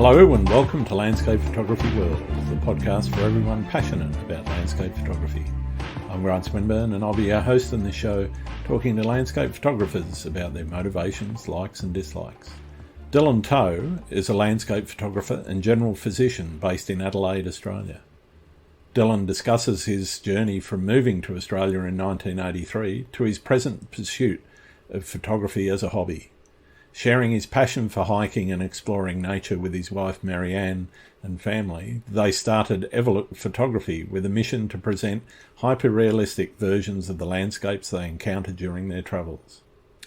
Hello and welcome to Landscape Photography World, the podcast for everyone passionate about landscape photography. I'm Grant Swinburne and I'll be your host on this show, talking to landscape photographers about their motivations, likes and dislikes. Dylan Toe is a landscape photographer and general physician based in Adelaide, Australia. Dylan discusses his journey from moving to Australia in 1983 to his present pursuit of photography as a hobby. Sharing his passion for hiking and exploring nature with his wife Marianne and family, they started Everlook Photography with a mission to present hyper-realistic versions of the landscapes they encountered during their travels.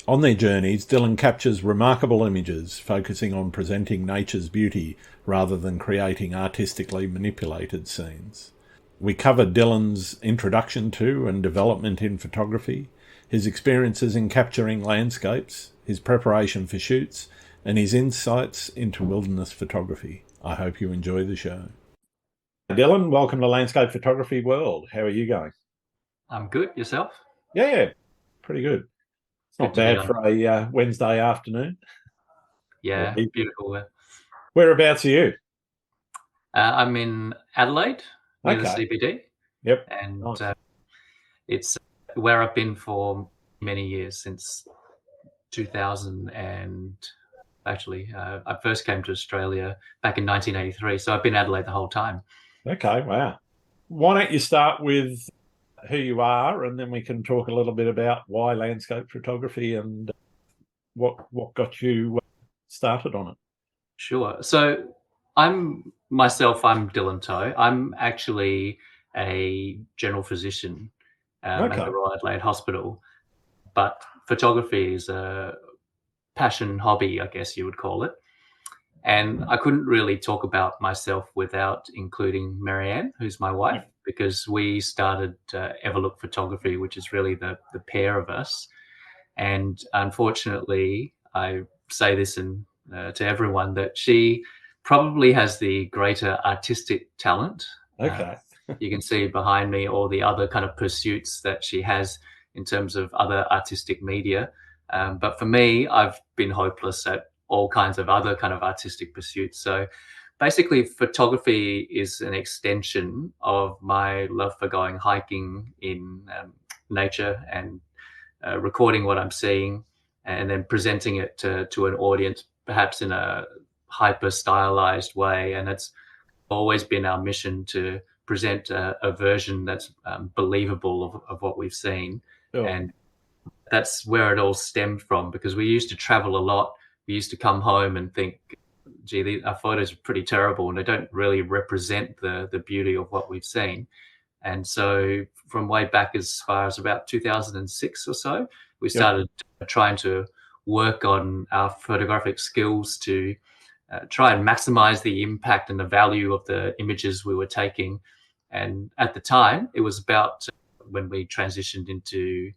On their journeys, Dylan captures remarkable images, focusing on presenting nature's beauty rather than creating artistically manipulated scenes. We cover Dylan's introduction to and development in photography, his experiences in capturing landscapes, his preparation for shoots, and his insights into wilderness photography. I hope you enjoy the show. Dylan, welcome to Landscape Photography World. How are you going? I'm good. Yourself? Yeah, pretty good. It's not bad for a Wednesday afternoon. Yeah, beautiful. Whereabouts are you? I'm in Adelaide, near the CBD. Yep. And nice. It's where I've been for many years, since 2000 and I first came to Australia back in 1983, so I've been in Adelaide the whole time. Okay, wow. Why don't you start with who you are, and then we can talk a little bit about why landscape photography and what got you started on it. Sure. So I'm Dylan Toe. I'm actually a general physician at the Royal Adelaide Hospital, but photography is a passion hobby, I guess you would call it. And I couldn't really talk about myself without including Marianne, who's my wife, because we started Everlook Photography, which is really the pair of us. And unfortunately, I say this to everyone, that she probably has the greater artistic talent. Okay. You can see behind me all the other kind of pursuits that she has in terms of other artistic media. But for me, I've been hopeless at all kinds of other kind of artistic pursuits. So basically, photography is an extension of my love for going hiking in nature and recording what I'm seeing and then presenting it to an audience, perhaps in a hyper stylized way. And it's always been our mission to present a version that's believable of what we've seen. Sure. And that's where it all stemmed from, because we used to travel a lot. We used to come home and think, gee, our photos are pretty terrible and they don't really represent the beauty of what we've seen. And so from way back as far as about 2006 or so, we started trying to work on our photographic skills to try and maximize the impact and the value of the images we were taking. And at the time, it was about when we transitioned into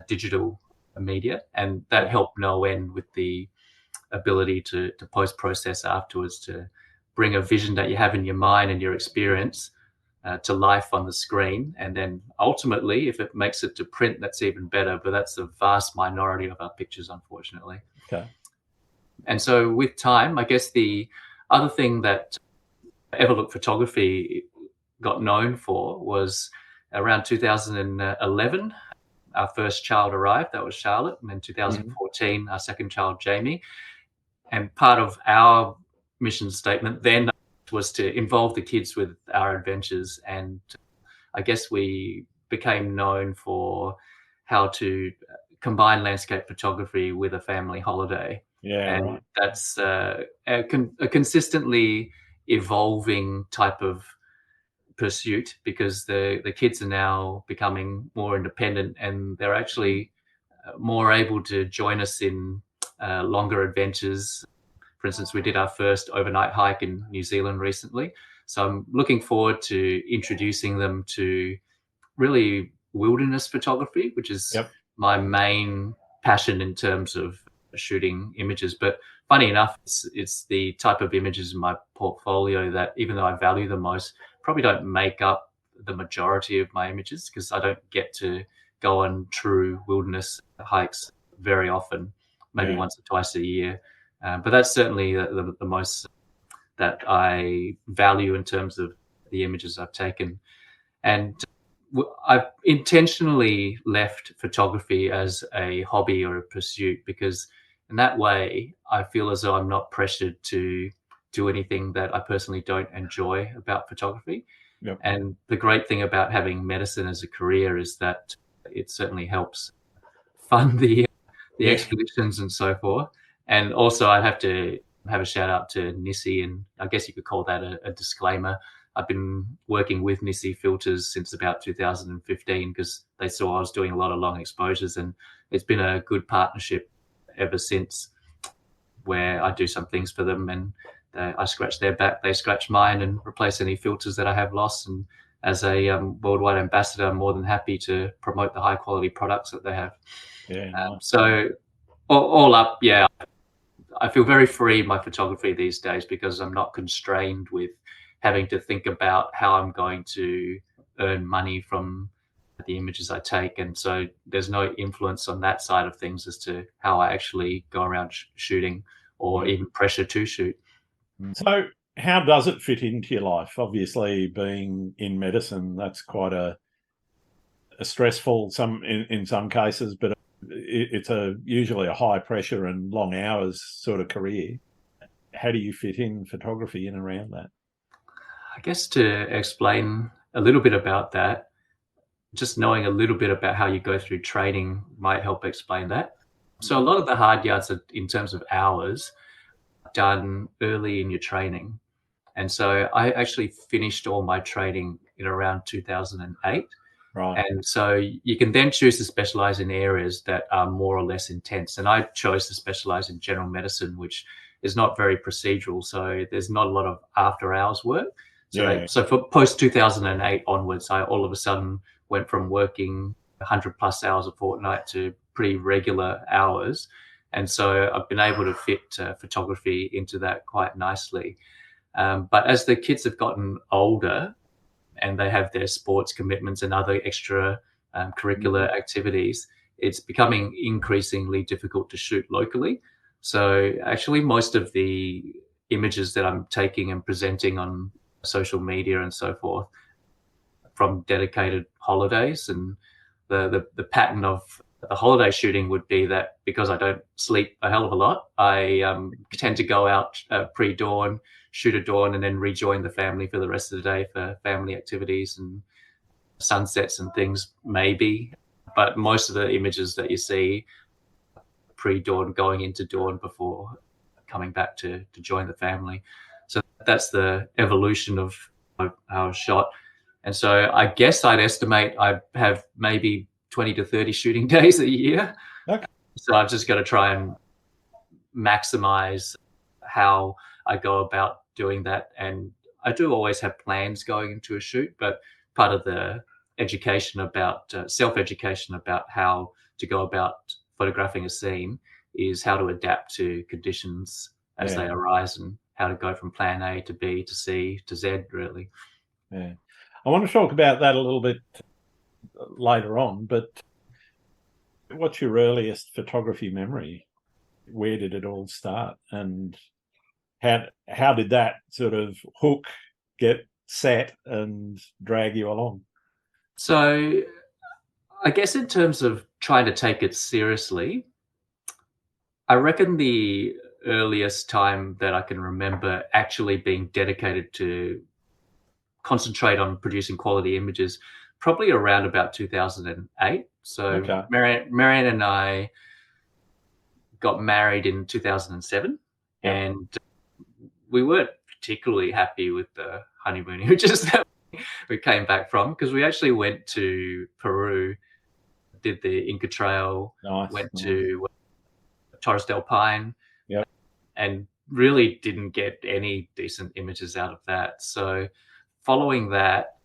digital media, and that helped no end with the ability to post-process afterwards, to bring a vision that you have in your mind and your experience to life on the screen. And then ultimately, if it makes it to print, that's even better, but that's the vast minority of our pictures, unfortunately. Okay. And so with time, I guess the other thing that Everlook Photography got known for was around 2011, our first child arrived. That was Charlotte. And in 2014, our second child, Jamie. And part of our mission statement then was to involve the kids with our adventures. And I guess we became known for how to combine landscape photography with a family holiday. Yeah, and right. That's a consistently evolving type of pursuit, because the kids are now becoming more independent and they're actually more able to join us in longer adventures. For instance, we did our first overnight hike in New Zealand recently. So I'm looking forward to introducing them to really wilderness photography, which is my main passion in terms of shooting images. But funny enough, it's the type of images in my portfolio that, even though I value them most, probably don't make up the majority of my images, because I don't get to go on true wilderness hikes very often, maybe once or twice a year. But that's certainly the most that I value in terms of the images I've taken. And I've intentionally left photography as a hobby or a pursuit, because in that way, I feel as though I'm not pressured to do anything that I personally don't enjoy about photography. Yep. And the great thing about having medicine as a career is that it certainly helps fund the Yeah. expeditions and so forth. And also, I have to have a shout out to Nissi, and I guess you could call that a disclaimer. I've been working with Nissi filters since about 2015 because they saw I was doing a lot of long exposures, and it's been a good partnership ever since, where I do some things for them and I scratch their back, they scratch mine, and replace any filters that I have lost. And as a worldwide ambassador, I'm more than happy to promote the high quality products that they have. Yeah. Nice. So all up, yeah, I feel very free in my photography these days because I'm not constrained with having to think about how I'm going to earn money from the images I take. And so there's no influence on that side of things as to how I actually go around shooting, or even pressure to shoot. So how does it fit into your life? Obviously, being in medicine, that's quite a stressful in some cases, but it's usually a high pressure and long hours sort of career. How do you fit in photography in around that? I guess to explain a little bit about that, just knowing a little bit about how you go through training might help explain that. So a lot of the hard yards are, in terms of hours, done early in your training. And so I actually finished all my training in around 2008. Right. And so you can then choose to specialize in areas that are more or less intense. And I chose to specialize in general medicine, which is not very procedural. So there's not a lot of after hours work. So for post 2008 onwards, I all of a sudden went from working 100 plus hours a fortnight to pretty regular hours. And so I've been able to fit photography into that quite nicely. But as the kids have gotten older and they have their sports commitments and other extra curricular activities, it's becoming increasingly difficult to shoot locally. So actually, most of the images that I'm taking and presenting on social media and so forth from dedicated holidays, and the pattern of the holiday shooting would be that because I don't sleep a hell of a lot, I tend to go out pre-dawn, shoot at dawn, and then rejoin the family for the rest of the day for family activities and sunsets and things, maybe. But most of the images that you see pre-dawn, going into dawn before coming back to join the family. So that's the evolution of our shot. And so I guess I'd estimate I have maybe 20 to 30 shooting days a year. Okay. So I've just got to try and maximize how I go about doing that. And I do always have plans going into a shoot, but part of the education about self-education about how to go about photographing a scene is how to adapt to conditions as they arise, and how to go from plan A to B to C to Z, really. Yeah. I want to talk about that a little bit later on, but what's your earliest photography memory? Where did it all start, and how did that sort of hook get set and drag you along? So I guess in terms of trying to take it seriously, I reckon the earliest time that I can remember actually being dedicated to concentrate on producing quality images, probably around about 2008. So Okay. Marianne and I got married in 2007, and we weren't particularly happy with the honeymoon images that we came back from, because we actually went to Peru, did the Inca Trail, went to Torres del Paine, and really didn't get any decent images out of that. So following that,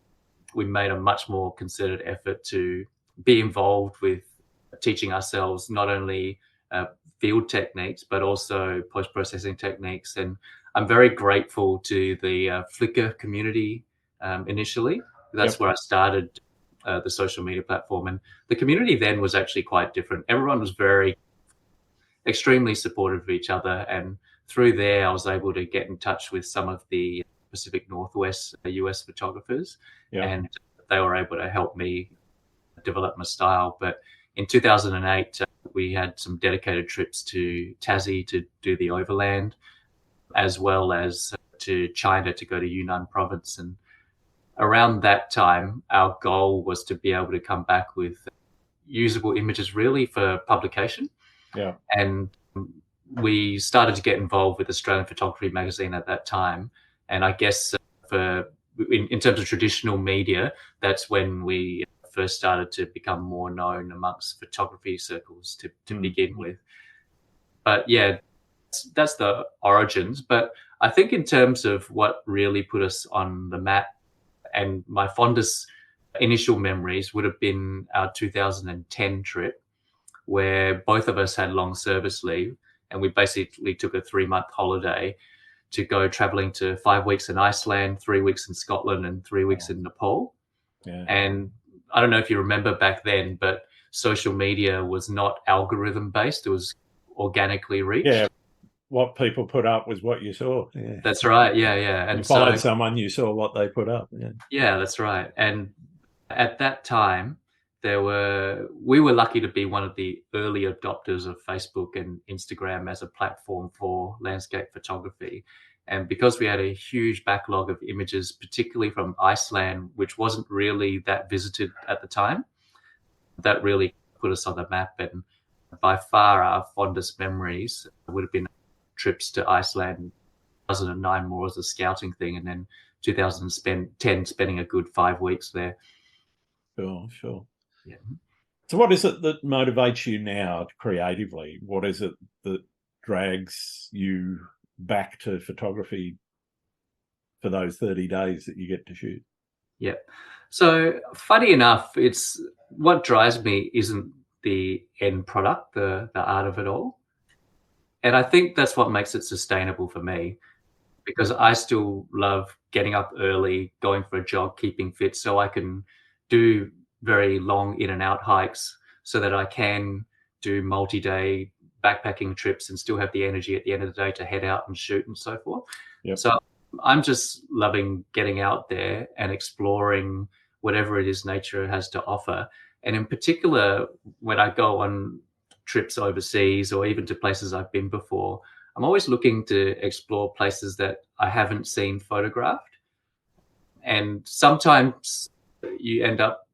we made a much more concerted effort to be involved with teaching ourselves not only field techniques, but also post-processing techniques. And I'm very grateful to the Flickr community initially. That's where I started the social media platform. And the community then was actually quite different. Everyone was very extremely supportive of each other and through there, I was able to get in touch with some of the Pacific Northwest US photographers, and they were able to help me develop my style. But in 2008, we had some dedicated trips to Tassie to do the overland, as well as to China to go to Yunnan province. And around that time, our goal was to be able to come back with usable images really for publication. Yeah. And we started to get involved with Australian Photography magazine at that time. And I guess in terms of traditional media, that's when we first started to become more known amongst photography circles to begin with. But yeah, that's the origins. But I think in terms of what really put us on the map, and my fondest initial memories would have been our 2010 trip, where both of us had long service leave, and we basically took a 3-month holiday to go traveling to 5 weeks in Iceland, 3 weeks in Scotland, and 3 weeks in Nepal. Yeah. And I don't know if you remember back then, but social media was not algorithm based. It was organically reached. Yeah. What people put up was what you saw. Yeah. That's right. Yeah. And you followed someone, you saw what they put up. Yeah, that's right. And at that time, we were lucky to be one of the early adopters of Facebook and Instagram as a platform for landscape photography. And because we had a huge backlog of images, particularly from Iceland, which wasn't really that visited at the time, that really put us on the map. And by far our fondest memories would have been trips to Iceland. 2009 more as a scouting thing, and then 2010 spending a good 5 weeks there. Sure. Yeah. So what is it that motivates you now creatively? What is it that drags you back to photography for those 30 days that you get to shoot? Yeah. So funny enough, it's what drives me isn't the end product, the art of it all. And I think that's what makes it sustainable for me, because I still love getting up early, going for a jog, keeping fit, so I can do very long in and out hikes, so that I can do multi-day backpacking trips and still have the energy at the end of the day to head out and shoot and so forth. Yep. So I'm just loving getting out there and exploring whatever it is nature has to offer. And in particular, when I go on trips overseas or even to places I've been before, I'm always looking to explore places that I haven't seen photographed. And sometimes you end up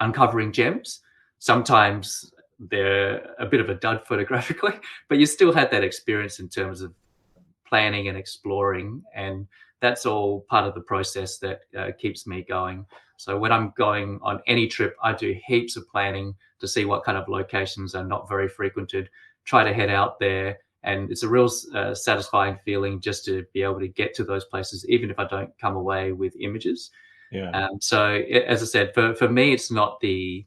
uncovering gems. Sometimes they're a bit of a dud photographically, but you still had that experience in terms of planning and exploring. And that's all part of the process that keeps me going. So when I'm going on any trip, I do heaps of planning to see what kind of locations are not very frequented, try to head out there. And it's a real satisfying feeling just to be able to get to those places, even if I don't come away with images. Yeah. So as I said, for me, it's not the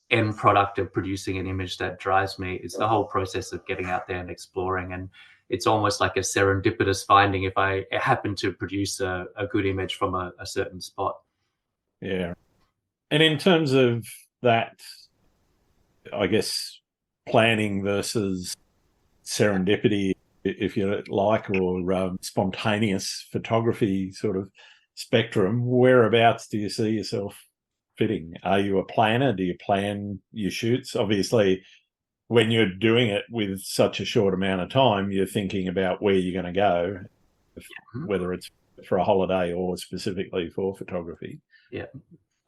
end product of producing an image that drives me. It's the whole process of getting out there and exploring. And it's almost like a serendipitous finding if I happen to produce a good image from a certain spot. Yeah. And in terms of that, I guess, planning versus serendipity, if you like, or spontaneous photography sort of spectrum, whereabouts do you see yourself fitting? Are you a planner? Do you plan your shoots? Obviously, when you're doing it with such a short amount of time, you're thinking about where you're going to go, whether it's for a holiday or specifically for photography. Yeah.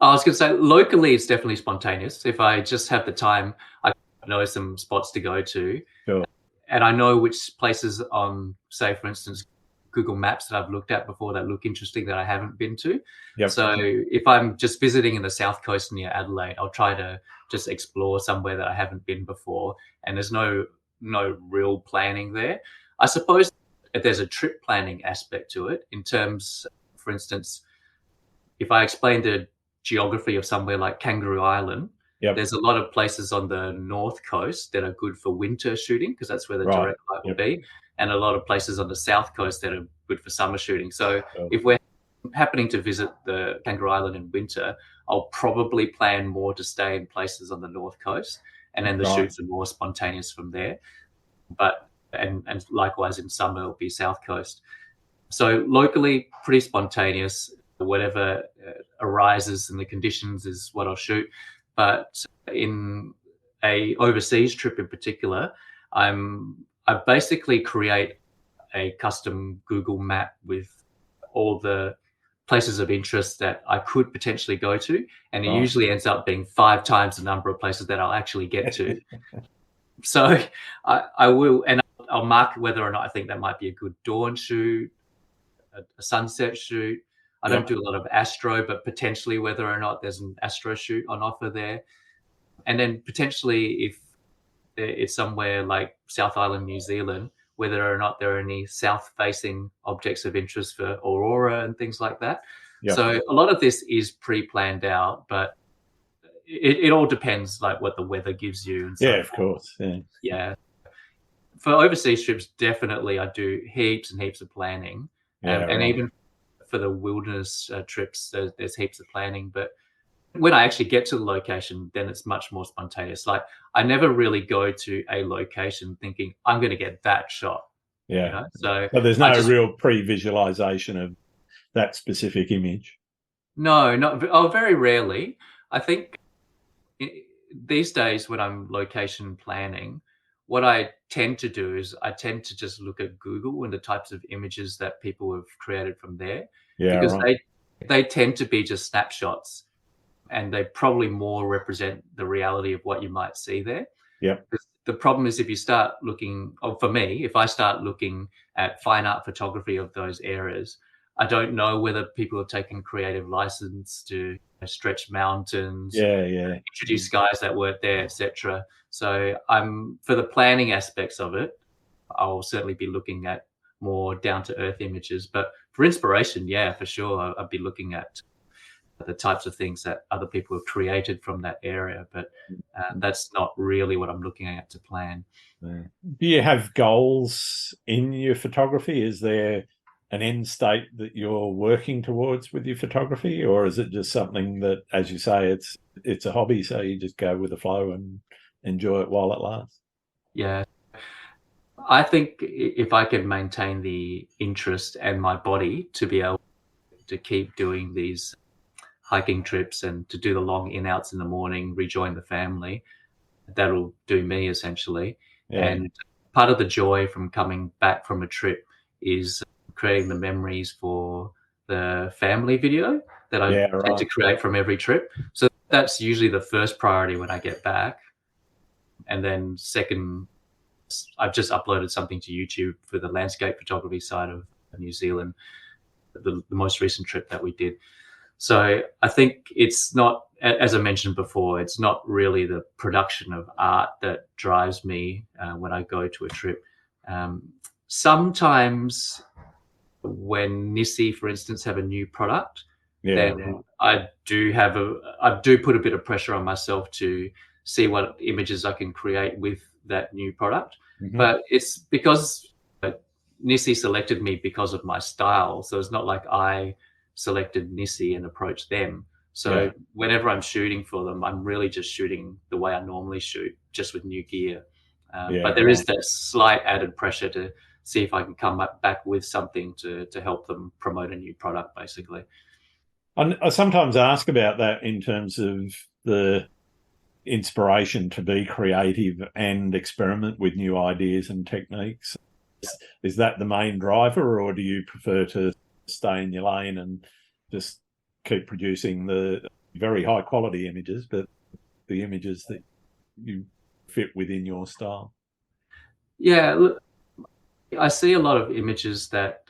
I was going to say, locally, it's definitely spontaneous. If I just have the time, I know some spots to go to. Sure. And I know which places on, say, for instance, Google Maps that I've looked at before that look interesting that I haven't been to. Yep. So if I'm just visiting in the south coast near Adelaide, I'll try to just explore somewhere that I haven't been before. And there's no real planning there. I suppose if there's a trip planning aspect to it, in terms, for instance, if I explain the geography of somewhere like Kangaroo Island, Yep. there's a lot of places on the north coast that are good for winter shooting, because that's where the direct light will be, and a lot of places on the south coast that are good for summer shooting. So if we're happening to visit the Kangaroo Island in winter, I'll probably plan more to stay in places on the north coast, and then the shoots are more spontaneous from there. But and likewise in summer it'll be South Coast. So locally, pretty spontaneous. Whatever arises in the conditions is what I'll shoot. But in a overseas trip in particular, I basically create a custom Google map with all the places of interest that I could potentially go to, and it usually ends up being 5 times the number of places that I'll actually get to. So I will, and I'll mark whether or not I think that might be a good dawn shoot, a sunset shoot. I don't do a lot of astro, but potentially whether or not there's an astro shoot on offer there. And then potentially if it's somewhere like South Island, New Zealand, whether or not there are any south-facing objects of interest for aurora and things like that. Yep. So a lot of this is pre-planned out, but it all depends like what the weather gives you. And so of course. Yeah. For overseas trips, definitely I do heaps and heaps of planning. And even for the wilderness trips, there's heaps of planning. But when I actually get to the location, then it's much more spontaneous. Like I never really go to a location thinking I'm going to get that shot. Yeah. You know? So there's no real pre-visualization of that specific image. No, very rarely. I think these days when I'm location planning, what I tend to do is I tend to just look at Google and the types of images that people have created from there. Yeah, because they tend to be just snapshots, and they probably more represent the reality of what you might see there. Yeah. The problem is if you start looking, for me, if I start looking at fine art photography of those areas, I don't know whether people have taken creative license to stretch mountains, introduce skies that weren't there, etc. So for the planning aspects of it, I'll certainly be looking at more down-to-earth images. But for inspiration, for sure, I'd be looking at the types of things that other people have created from that area. But that's not really what I'm looking at to plan. Do you have goals in your photography? Is there an end state that you're working towards with your photography, or is it just something that, as you say, it's a hobby, so you just go with the flow and enjoy it while it lasts? Yeah. I think if I can maintain the interest and my body to be able to keep doing these hiking trips and to do the long in-outs in the morning, rejoin the family, that'll do me essentially. Yeah. And part of the joy from coming back from a trip is creating the memories for the family video that I tend to create from every trip. So that's usually the first priority when I get back. And then second, I've just uploaded something to YouTube for the landscape photography side of New Zealand, the most recent trip that we did. So I think it's not, as I mentioned before, it's not really the production of art that drives me when I go to a trip. Sometimes when Nissi, for instance, have a new product, then I do put a bit of pressure on myself to see what images I can create with that new product. Mm-hmm. But it's because Nissi selected me because of my style. So it's not like I selected Nissi and approached them. So whenever I'm shooting for them, I'm really just shooting the way I normally shoot, just with new gear. But there is that slight added pressure to see if I can come back with something to help them promote a new product, basically. I sometimes ask about that in terms of the inspiration to be creative and experiment with new ideas and techniques. Is that the main driver, or do you prefer to stay in your lane and just keep producing the very high quality images, but the images that you fit within your style? Yeah, look, I see a lot of images that,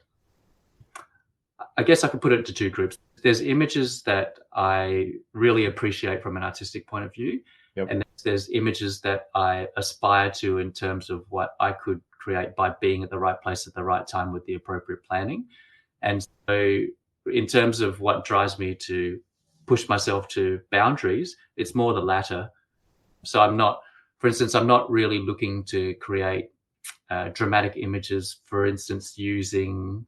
I guess I could put it into two groups. There's images that I really appreciate from an artistic point of view. And there's images that I aspire to in terms of what I could create by being at the right place at the right time with the appropriate planning. And so in terms of what drives me to push myself to boundaries, it's more the latter. So I'm not really looking to create dramatic images, for instance, using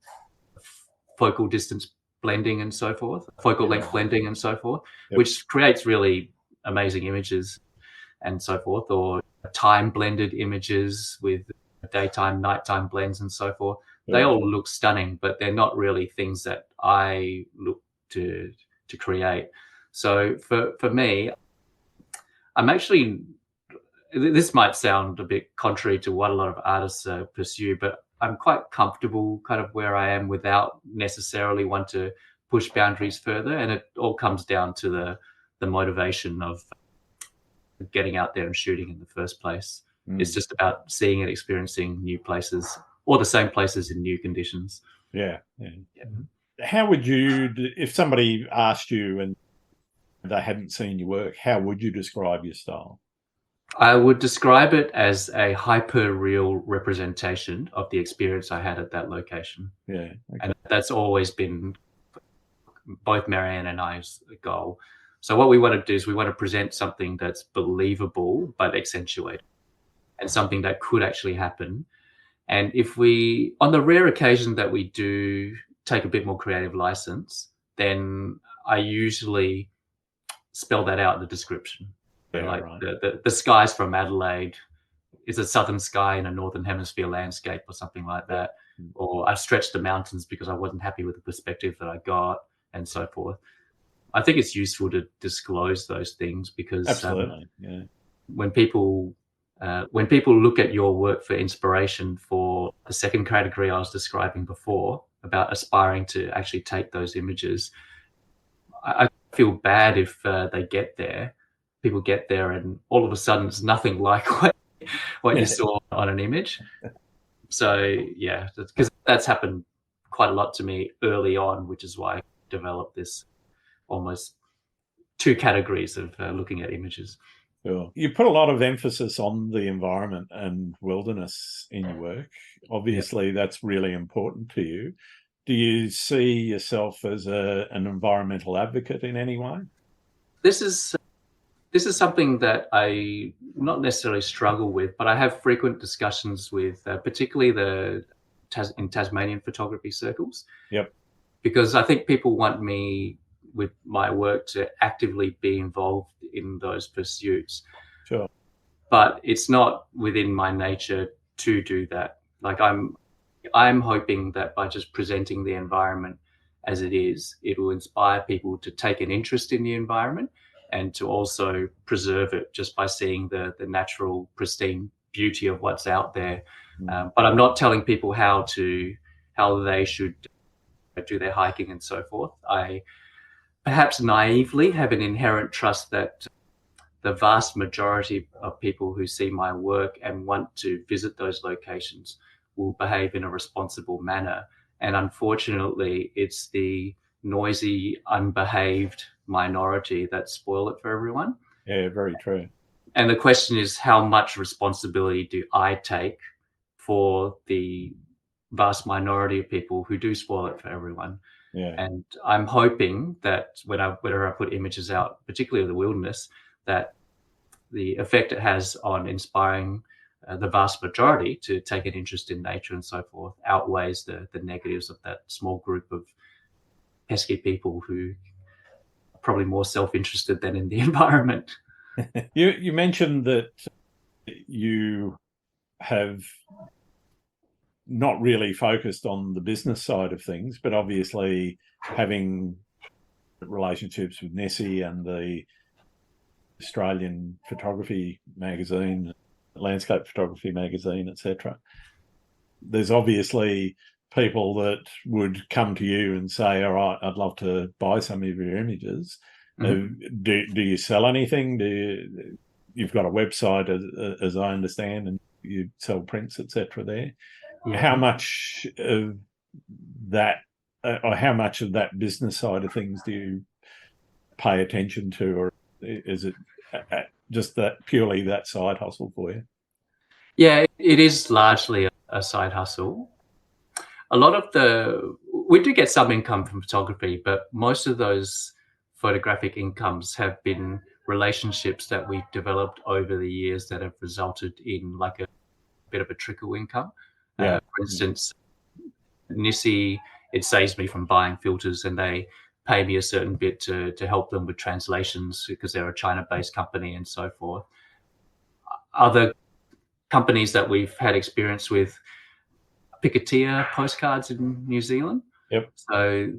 focal distance blending and so forth, focal length blending and so forth, which creates really amazing images and so forth, or time blended images with daytime, nighttime blends and so forth. Yeah. They all look stunning, but they're not really things that I look to create. So for me, I'm actually, this might sound a bit contrary to what a lot of artists pursue, but I'm quite comfortable kind of where I am without necessarily want to push boundaries further. And it all comes down to the motivation of getting out there and shooting in the first place. It's just about seeing and experiencing new places, or the same places in new conditions. Yeah. How would you, if somebody asked you and they hadn't seen your work, how would you describe your style? I would describe it as a hyper-real representation of the experience I had at that location. Yeah. Okay. And that's always been both Marianne and I's goal. So what we want to do is we want to present something that's believable but accentuated, and something that could actually happen. And if we, on the rare occasion that we do take a bit more creative license, then I usually spell that out in the description. Yeah, like right. the skies from Adelaide is a southern sky in a northern hemisphere landscape or something like that. Or I've stretched the mountains because I wasn't happy with the perspective that I got, and so forth. I think it's useful to disclose those things because Absolutely. Yeah. when people look at your work for inspiration for the second category I was describing before about aspiring to actually take those images, I feel bad if people get there and all of a sudden it's nothing like what you saw on an image. So yeah, because that's happened quite a lot to me early on, which is why I developed this almost two categories of looking at images. Sure. You put a lot of emphasis on the environment and wilderness in your work. Obviously, that's really important to you. Do you see yourself as an environmental advocate in any way? This is something that I not necessarily struggle with, but I have frequent discussions with, particularly in Tasmanian photography circles. Yep. Because I think people want me with my work to actively be involved in those pursuits. Sure. But it's not within my nature to do that. Like I'm hoping that by just presenting the environment as it is, it will inspire people to take an interest in the environment and to also preserve it just by seeing the natural, pristine beauty of what's out there. But I'm not telling people how they should do their hiking and so forth. I perhaps naively have an inherent trust that the vast majority of people who see my work and want to visit those locations will behave in a responsible manner. And unfortunately, it's the noisy, unbehaved minority that spoil it for everyone. Yeah, very true. And the question is, how much responsibility do I take for the vast minority of people who do spoil it for everyone? Yeah. And I'm hoping that whenever I put images out, particularly of the wilderness, that the effect it has on inspiring the vast majority to take an interest in nature and so forth outweighs the negatives of that small group of pesky people who are probably more self-interested than in the environment. You mentioned that you have not really focused on the business side of things, but obviously having relationships with Nessie and the Australian photography magazine, landscape photography magazine, etc. There's obviously people that would come to you and say, all right, I'd love to buy some of your images. Mm-hmm. Do you sell anything? You've got a website, as I understand, and you sell prints, etc. there. Yeah. How much of that, or how much of that business side of things do you pay attention to, or is it just that purely that side hustle for you? Yeah, it is largely a side hustle. A lot of we do get some income from photography, but most of those photographic incomes have been relationships that we've developed over the years that have resulted in like a bit of a trickle income. Yeah. For instance, Nissi, it saves me from buying filters, and they pay me a certain bit to help them with translations because they're a China-based company and so forth. Other companies that we've had experience with, Picketeer postcards in New Zealand. Yep. So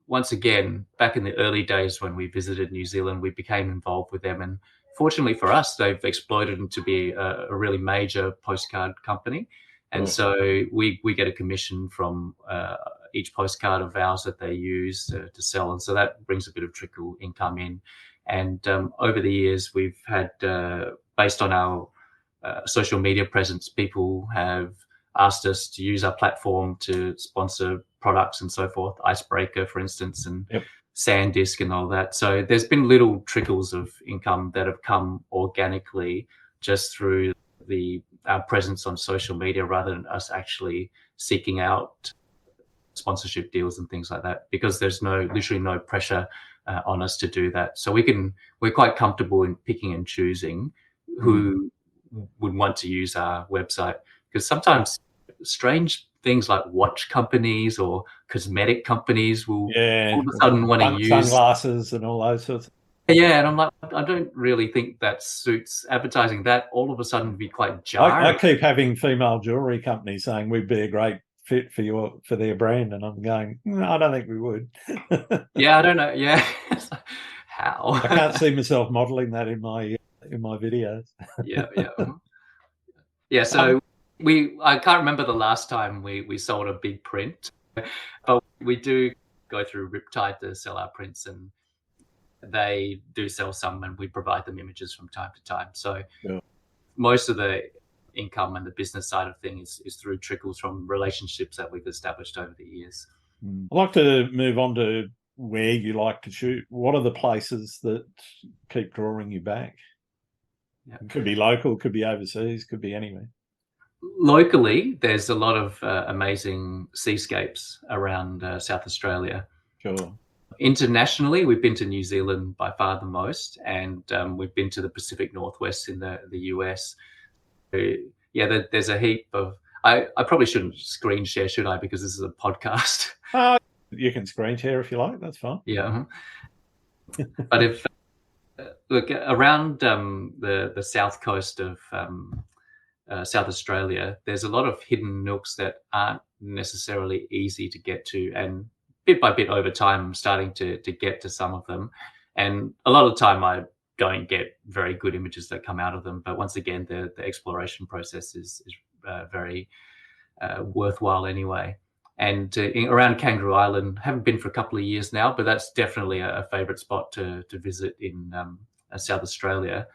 once again, back in the early days when we visited New Zealand, we became involved with them. And fortunately for us, they've exploded into be a really major postcard company. And so we get a commission from each postcard of ours that they use to sell. And so that brings a bit of trickle income in. And over the years, we've had, based on our social media presence, people have asked us to use our platform to sponsor products and so forth, Icebreaker, for instance, and SanDisk and all that. So there's been little trickles of income that have come organically just through our presence on social media, rather than us actually seeking out sponsorship deals and things like that, because there's literally no pressure on us to do that. So we're quite comfortable in picking and choosing who would want to use our website, because sometimes strange things like watch companies or cosmetic companies will all of a sudden want to use sunglasses and all those sorts of. Yeah, and I'm like, I don't really think that suits advertising. That all of a sudden would be quite jarring. I keep having female jewelry companies saying we'd be a great fit for their brand, and I'm going, I don't think we would. Yeah, I don't know. Yeah, how? I can't see myself modelling that in my videos. Yeah. So I can't remember the last time we sold a big print, but we do go through Riptide to sell our prints, and they do sell some, and we provide them images from time to time. So most of the income and the business side of things is through trickles from relationships that we've established over the years. I'd like to move on to where you like to shoot. What are the places that keep drawing you back? It could be local, could be overseas, could be anywhere. Locally, there's a lot of amazing seascapes around South Australia. Sure. Internationally, we've been to New Zealand by far the most, and we've been to the Pacific Northwest in the US. There's a heap of. I probably shouldn't screen share, should I? Because this is a podcast. You can screen share if you like. That's fine. Yeah. But if look around the south coast of South Australia, there's a lot of hidden nooks that aren't necessarily easy to get to, and bit by bit over time, I'm starting to get to some of them. And a lot of the time, I don't get very good images that come out of them. But once again, the exploration process is very worthwhile anyway. And around Kangaroo Island, haven't been for a couple of years now, but that's definitely a favourite spot to visit in South Australia,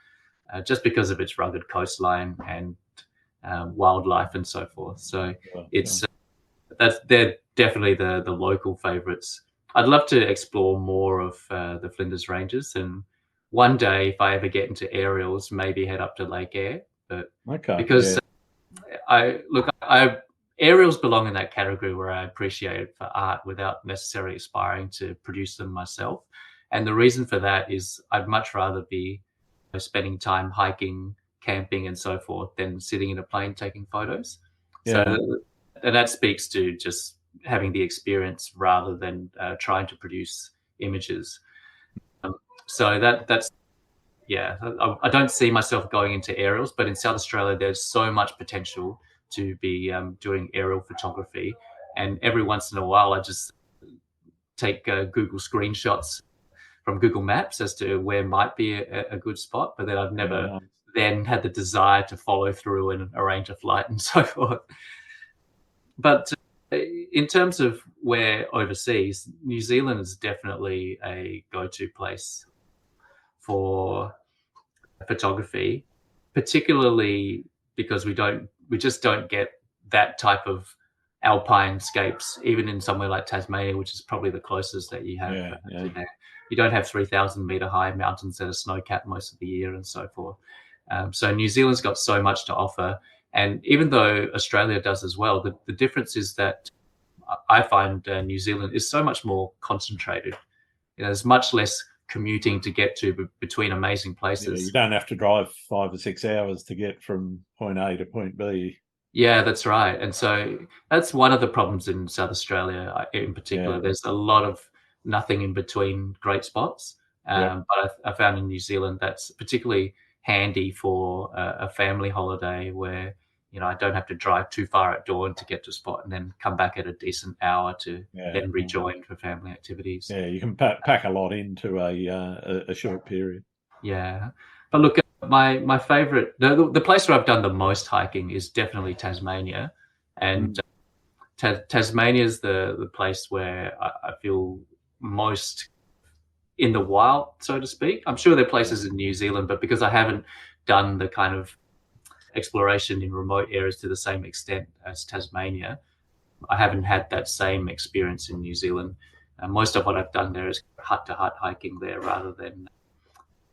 just because of its rugged coastline and wildlife and so forth. So they're definitely the local favourites. I'd love to explore more of the Flinders Ranges, and one day, if I ever get into aerials, maybe head up to Lake Eyre. But because aerials belong in that category where I appreciate it for art without necessarily aspiring to produce them myself. And the reason for that is I'd much rather be spending time hiking, camping and so forth than sitting in a plane taking photos. So and that speaks to just having the experience rather than trying to produce images. So that's I don't see myself going into aerials, but in South Australia there's so much potential to be doing aerial photography, and every once in a while I just take Google screenshots from Google Maps as to where might be a good spot, but then I've never then had the desire to follow through and arrange a flight and so forth. But in terms of where overseas, New Zealand is definitely a go-to place for photography, particularly because we just don't get that type of alpine scapes, even in somewhere like Tasmania, which is probably the closest that you have to there. You don't have 3,000 metre high mountains that are snow-capped most of the year and so forth. So New Zealand's got so much to offer. And even though Australia does as well, the difference is that I find New Zealand is so much more concentrated. There's much less commuting to get to between amazing places. You don't have to drive 5 or 6 hours to get from point A to point B. Yeah, that's right. And so that's one of the problems in South Australia in particular. There's a lot of nothing in between great spots. But I found in New Zealand that's particularly handy for a family holiday where, you know, I don't have to drive too far at dawn to get to a spot and then come back at a decent hour to then rejoin for family activities. Yeah, you can pack a lot into a short period. Yeah, but look, my favorite, the place where I've done the most hiking is definitely Tasmania, and Tasmania is the place where I feel most in the wild, so to speak. I'm sure there are places in New Zealand, but because I haven't done the kind of exploration in remote areas to the same extent as Tasmania, I haven't had that same experience in New Zealand. Most of what I've done there is hut-to-hut hiking there rather than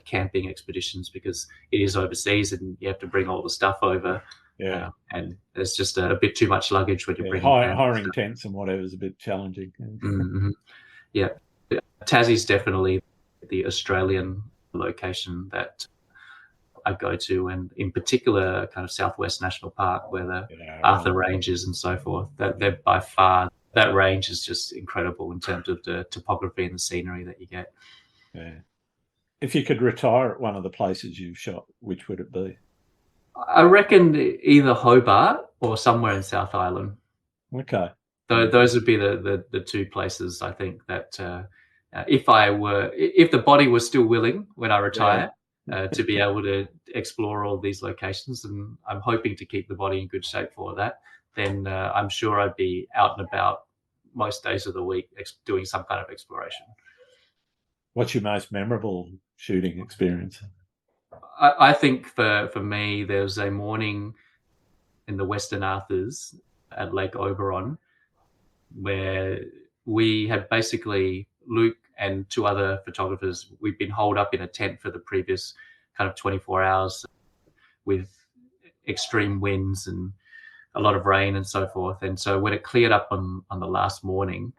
camping expeditions, because it is overseas and you have to bring all the stuff over. Yeah. And there's just a bit too much luggage when you're bringing hiring tents and whatever is a bit challenging. Mm-hmm. Yeah. Tassie's definitely the Australian location that I go to, and in particular kind of Southwest National Park where the Arthur Ranges and so forth, that they're by far, that range is just incredible in terms of the topography and the scenery that you get. Yeah. If you could retire at one of the places you've shot, which would it be? I reckon either Hobart or somewhere in South Island. Okay. Those would be the two places I think that if the body was still willing when I retire, to be able to explore all these locations, and I'm hoping to keep the body in good shape for that, then I'm sure I'd be out and about most days of the week doing some kind of exploration. What's your most memorable shooting experience? I think for me, there was a morning in the Western Arthurs at Lake Oberon where we had basically, Luke and two other photographers, we'd been holed up in a tent for the previous kind of 24 hours with extreme winds and a lot of rain and so forth. And so when it cleared up on the last morning,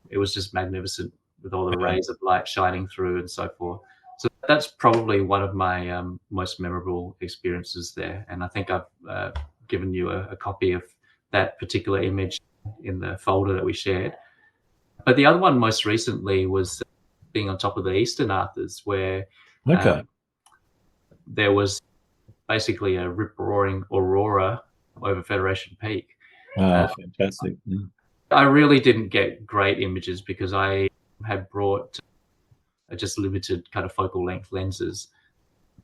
it was just magnificent with all the rays of light shining through and so forth. So that's probably one of my most memorable experiences there. And I think I've given you a copy of that particular image in the folder that we shared. But the other one most recently was being on top of the Eastern Arthurs, where there was basically a rip-roaring aurora over Federation Peak. Fantastic. I really didn't get great images because I had brought just limited kind of focal length lenses.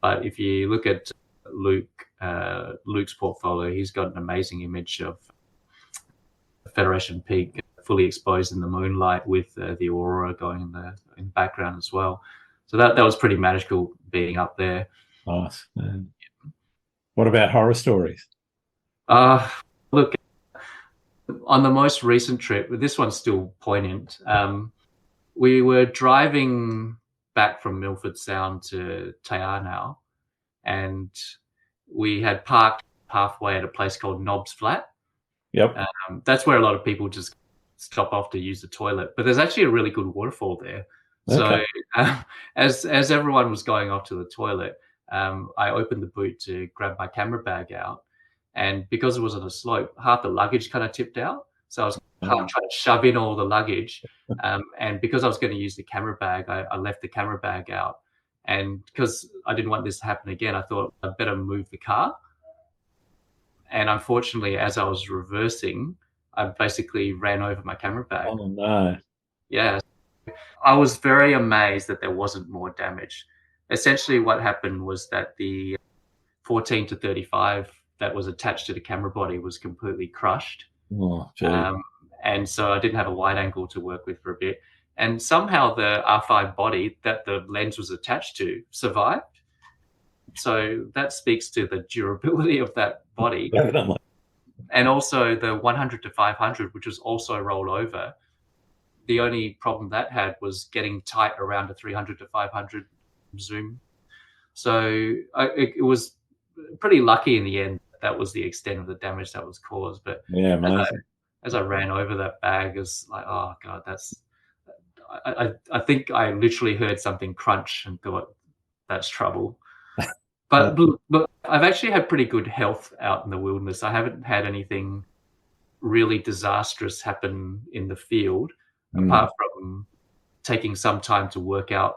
But if you look at Luke's portfolio, he's got an amazing image of Federation Peak fully exposed in the moonlight with the aurora going in the background as well. So that was pretty magical being up there. Nice. What about horror stories? Look, on the most recent trip, this one's still poignant. We were driving back from Milford Sound to Taianau, and we had parked halfway at a place called Nobbs Flat. Yep. That's where a lot of people just stop off to use the toilet, but there's actually a really good waterfall there. So as everyone was going off to the toilet, I opened the boot to grab my camera bag out, and because it was on a slope, half the luggage kind of tipped out. So I was trying to shove in all the luggage, and because I was going to use the camera bag, I left the camera bag out. And because I didn't want this to happen again, I thought I'd better move the car. And unfortunately, as I was reversing, I basically ran over my camera bag. Oh, no. Yeah. I was very amazed that there wasn't more damage. Essentially, what happened was that the 14 to 35 that was attached to the camera body was completely crushed. Oh, and so I didn't have a wide angle to work with for a bit. And somehow the R5 body that the lens was attached to survived. So that speaks to the durability of that body. Definitely. And also the 100 to 500, which was also rolled over. The only problem that had was getting tight around a 300 to 500 zoom. So it was pretty lucky in the end. That was the extent of the damage that was caused. But as I ran over that bag, it was like, oh God, I think I literally heard something crunch and thought, that's trouble. But I've actually had pretty good health out in the wilderness. I haven't had anything really disastrous happen in the field, apart from taking some time to work out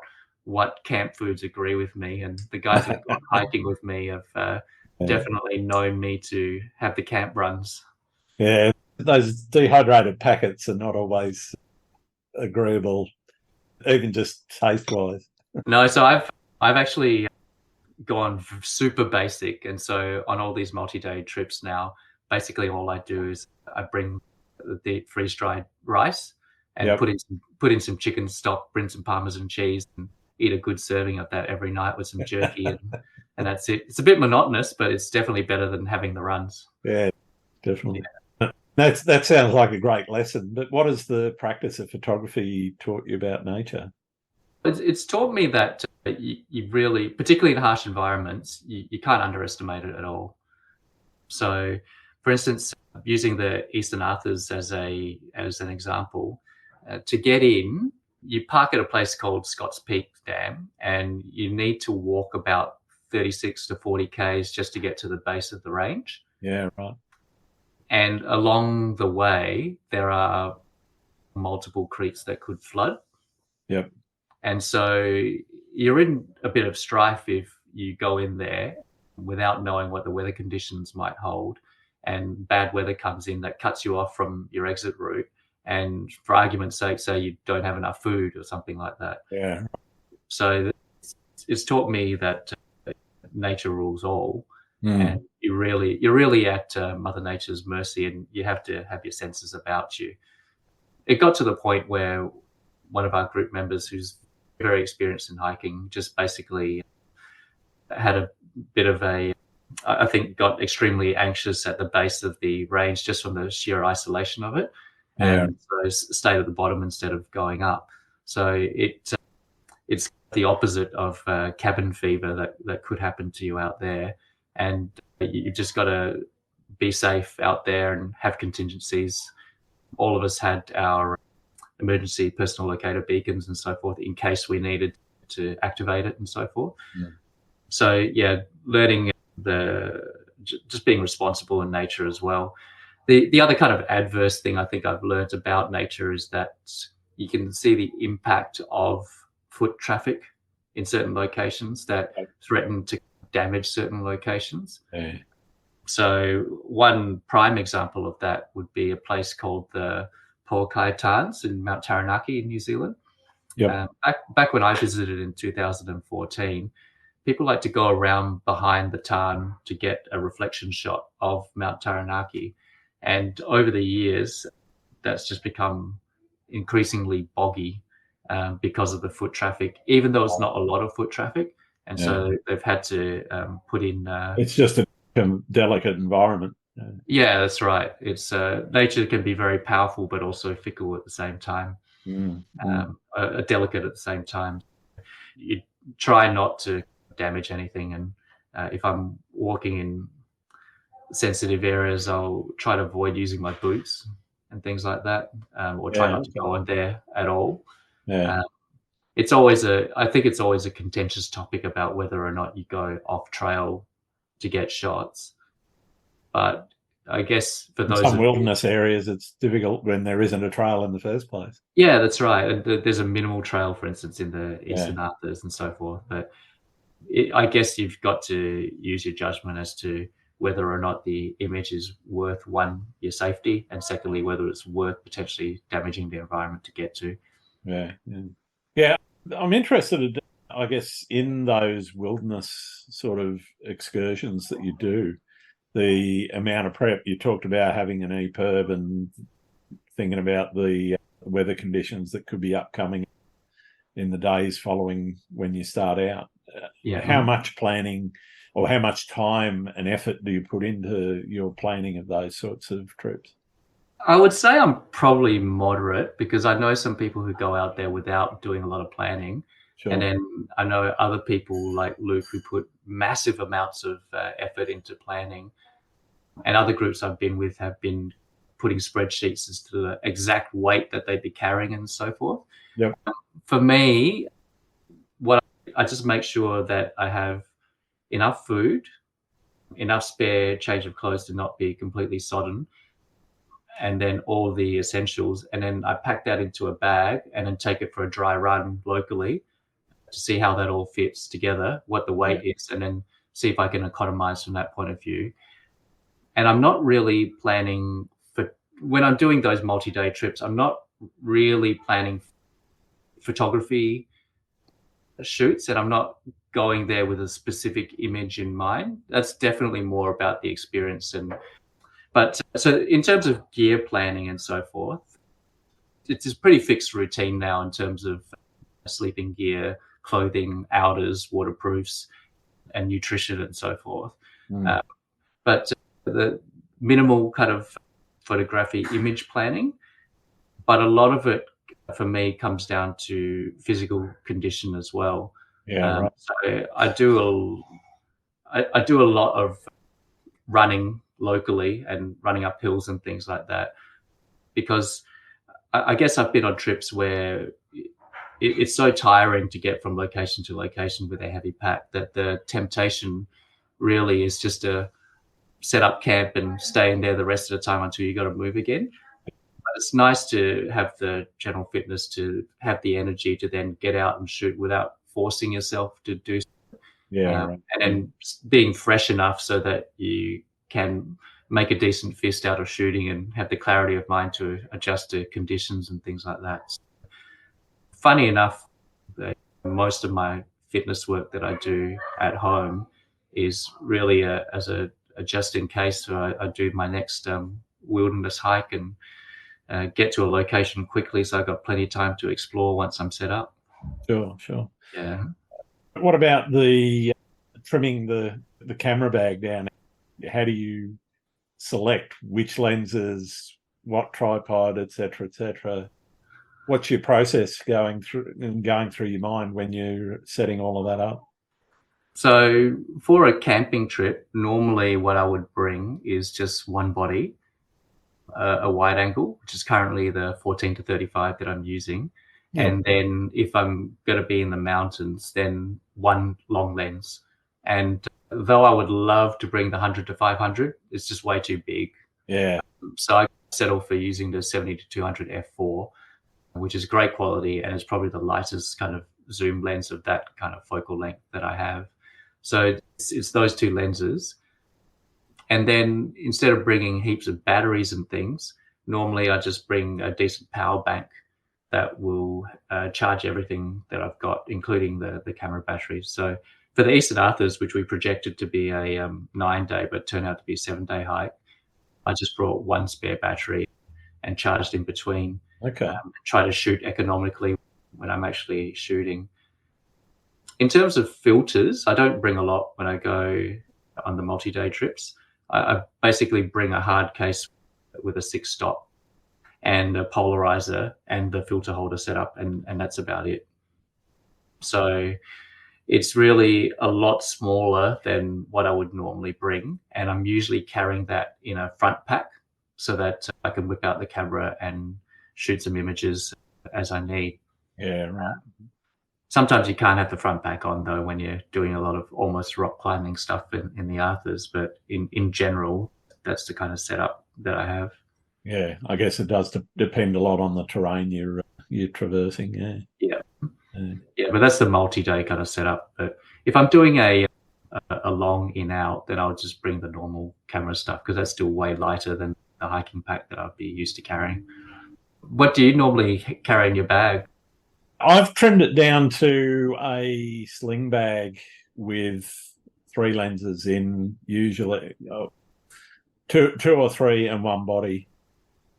what camp foods agree with me, and the guys that have gone hiking with me have definitely known me to have the camp runs. Yeah, those dehydrated packets are not always agreeable, even just taste-wise. No, so I've actually gone super basic, and so on all these multi-day trips now, basically all I do is I bring the freeze-dried rice and Yep. put in some chicken stock, bring some Parmesan cheese, and eat a good serving of that every night with some jerky, and that's it. It's a bit monotonous, but it's definitely better than having the runs. Yeah, definitely. That sounds like a great lesson. But what has the practice of photography taught you about nature? It's taught me that you really, particularly in harsh environments, you can't underestimate it at all. So, for instance, using the Eastern Arthurs as an example, to get in, you park at a place called Scott's Peak Dam, and you need to walk about 36 to 40 k's just to get to the base of the range. Yeah, right. And along the way, there are multiple creeks that could flood. Yep. And so you're in a bit of strife if you go in there without knowing what the weather conditions might hold, and bad weather comes in that cuts you off from your exit route. And for argument's sake, say you don't have enough food or something like that. Yeah. So it's taught me that nature rules all, and you're really at Mother Nature's mercy, and you have to have your senses about you. It got to the point where one of our group members, who's very experienced in hiking, just basically had a bit of I think got extremely anxious at the base of the range just from the sheer isolation of it, and so stayed at the bottom instead of going up. So it's the opposite of cabin fever that could happen to you out there, and you've just got to be safe out there and have contingencies. All of us had our emergency personal locator beacons and so forth in case we needed to activate it and so forth. Yeah. So yeah, learning just being responsible in nature as well. The other kind of adverse thing I think I've learned about nature is that you can see the impact of foot traffic in certain locations that threaten to damage certain locations. Yeah. So one prime example of that would be a place called the Polkai Tarns in Mount Taranaki in New Zealand. Yep. Back when I visited in 2014, people like to go around behind the tarn to get a reflection shot of Mount Taranaki. And over the years, that's just become increasingly boggy because of the foot traffic, even though it's not a lot of foot traffic. And so they've had to put in... it's just a delicate environment. Yeah, that's right. It's nature can be very powerful, but also fickle at the same time. Delicate at the same time. You try not to damage anything, and if I'm walking in sensitive areas, I'll try to avoid using my boots and things like that, or try not to go in there at all. Yeah. I think it's always a contentious topic about whether or not you go off trail to get shots. But I guess for those some wilderness areas, it's difficult when there isn't a trail in the first place. Yeah, that's right. And there's a minimal trail, for instance, in the Eastern Arthurs and so forth. But I guess you've got to use your judgment as to whether or not the image is worth, one, your safety, and secondly, whether it's worth potentially damaging the environment to get to. Yeah. I'm interested, I guess, in those wilderness sort of excursions that you do. The amount of prep you talked about, having an EPIRB and thinking about the weather conditions that could be upcoming in the days following when you start out. How much planning or how much time and effort do you put into your planning of those sorts of trips? I would say I'm probably moderate, because I know some people who go out there without doing a lot of planning. Sure. And then I know other people like Luke who put massive amounts of effort into planning. And other groups I've been with have been putting spreadsheets as to the exact weight that they'd be carrying and so forth. Yep. For me, I just make sure that I have enough food, enough spare change of clothes to not be completely sodden, and then all the essentials. And then I pack that into a bag and then take it for a dry run locally. to see how that all fits together, what the weight is, and then see if I can economize from that point of view. And I'm not really planning for, when I'm doing those multi-day trips, I'm not really planning photography shoots, and I'm not going there with a specific image in mind. That's definitely more about the experience. But so in terms of gear planning and so forth, it's a pretty fixed routine now in terms of sleeping gear, clothing, outers, waterproofs, and nutrition and so forth. But the minimal kind of photography image planning, but a lot of it for me comes down to physical condition as well. Right. So I do a lot of running locally and running up hills and things like that, because I guess I've been on trips where it's so tiring to get from location to location with a heavy pack that the temptation really is just to set up camp and stay in there the rest of the time until you got to move again. But it's nice to have the general fitness, to have the energy to then get out and shoot without forcing yourself to do. Right. And then being fresh enough so that you can make a decent fist out of shooting and have the clarity of mind to adjust to conditions and things like that. Funny enough, most of my fitness work that I do at home is really as a just in case. So I do my next wilderness hike and get to a location quickly, so I've got plenty of time to explore once I'm set up. Sure. Yeah. What about the trimming the camera bag down? How do you select which lenses, what tripod, etc.? What's your process going through your mind when you're setting all of that up? So for a camping trip, normally what I would bring is just one body, a wide angle, which is currently the 14 to 35 that I'm using. And then if I'm going to be in the mountains, then one long lens. And though I would love to bring the 100 to 500, it's just way too big. So I settle for using the 70 to 200 f4, which is great quality, and it's probably the lightest kind of zoom lens of that kind of focal length that I have. So it's those two lenses. And then instead of bringing heaps of batteries and things, normally I just bring a decent power bank that will charge everything that I've got, including the camera batteries. So for the Eastern Arthurs, which we projected to be a 9-day, but turned out to be a 7-day hike, I just brought one spare battery and charged in between. Try to shoot economically when I'm actually shooting. In terms of filters, I don't bring a lot when I go on the multi-day trips. I basically bring a hard case with a 6-stop and a polarizer and the filter holder set up, and that's about it. So it's really a lot smaller than what I would normally bring, and I'm usually carrying that in a front pack so that I can whip out the camera and shoot some images as I need. Right. Sometimes you can't have the front pack on, though, when you're doing a lot of almost rock climbing stuff in the Arthurs. But in general, that's the kind of setup that I have. I guess it does depend a lot on the terrain you're traversing. But that's the multi-day kind of setup. But if I'm doing a long in-out, then I'll just bring the normal camera stuff, because that's still way lighter than the hiking pack that I'd be used to carrying. What do you normally carry in your bag? I've trimmed it down to a sling bag with 3 lenses in, usually two or three and one body,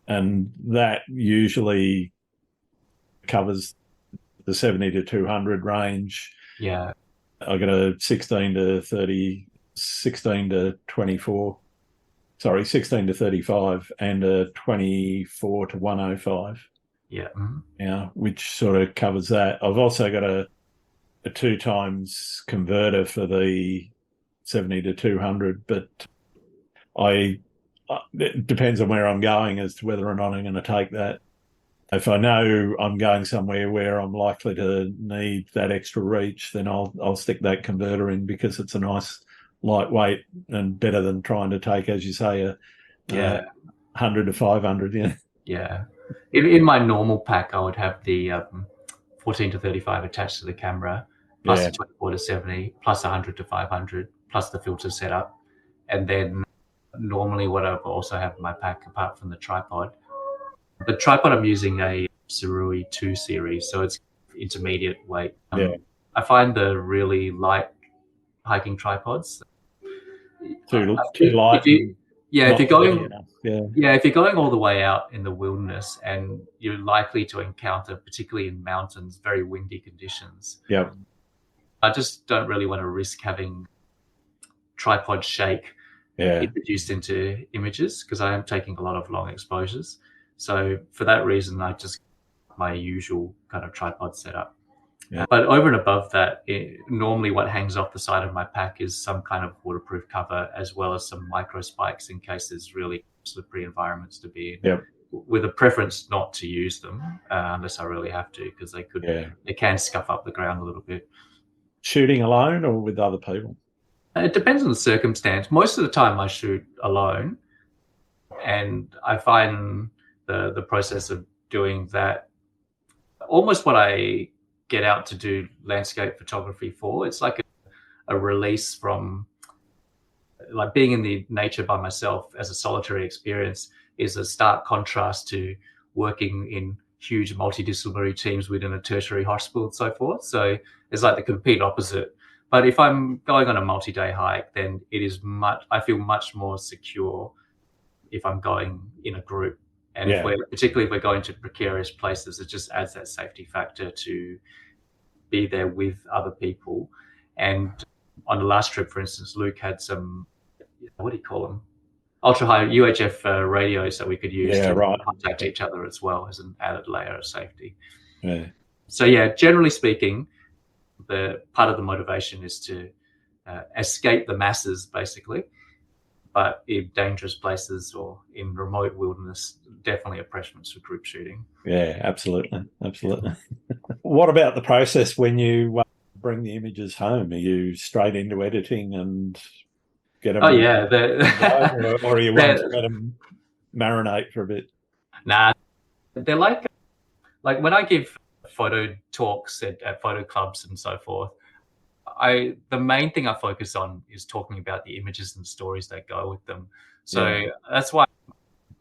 and that usually covers the 70 to 200 range. I got a 16 to 35 and a 24 to 105. Which sort of covers that. I've also got a 2 times converter for the 70 to 200, but it depends on where I'm going as to whether or not I'm going to take that. If I know I'm going somewhere where I'm likely to need that extra reach, then I'll stick that converter in, because it's a nice lightweight and better than trying to take, as you say, a 100 to 500. In my normal pack, I would have the 14 to 35 attached to the camera, plus the 24-70, plus 100 to 500, plus the filter setup. And then normally what I also have in my pack, apart from the tripod I'm using a Surui 2 series, so it's intermediate weight. I find the really light hiking tripods too light. If you're going all the way out in the wilderness and you're likely to encounter, particularly in mountains, very windy conditions. Yeah. I just don't really want to risk having tripod shake introduced into images, because I am taking a lot of long exposures. So for that reason, I just my usual kind of tripod setup. Yeah. But over and above that, normally what hangs off the side of my pack is some kind of waterproof cover, as well as some micro spikes in case there's really slippery environments to be in. Yep. With a preference not to use them unless I really have to, because they can scuff up the ground a little bit. Shooting alone or with other people? It depends on the circumstance. Most of the time I shoot alone, and I find the process of doing that almost what I get out to do landscape photography for. It's like a release from, like, being in the nature by myself as a solitary experience is a stark contrast to working in huge multidisciplinary teams within a tertiary hospital and so forth. So it's like the complete opposite. But if I'm going on a multi-day hike, then I feel much more secure if I'm going in a group. And particularly if we're going to precarious places, it just adds that safety factor to be there with other people. And on the last trip, for instance, Luke had some, what do you call them? Ultra high UHF radios that we could use to contact each other as well, as an added layer of safety. Yeah. So generally speaking, the part of the motivation is to escape the masses, basically. But in dangerous places or in remote wilderness, definitely a preference for group shooting. Yeah, absolutely. What about the process when you bring the images home? Are you straight into editing and get them? Oh, yeah. Or are you want to let them marinate for a bit? Nah, they're like when I give photo talks at photo clubs and so forth, the main thing I focus on is talking about the images and stories that go with them. So that's why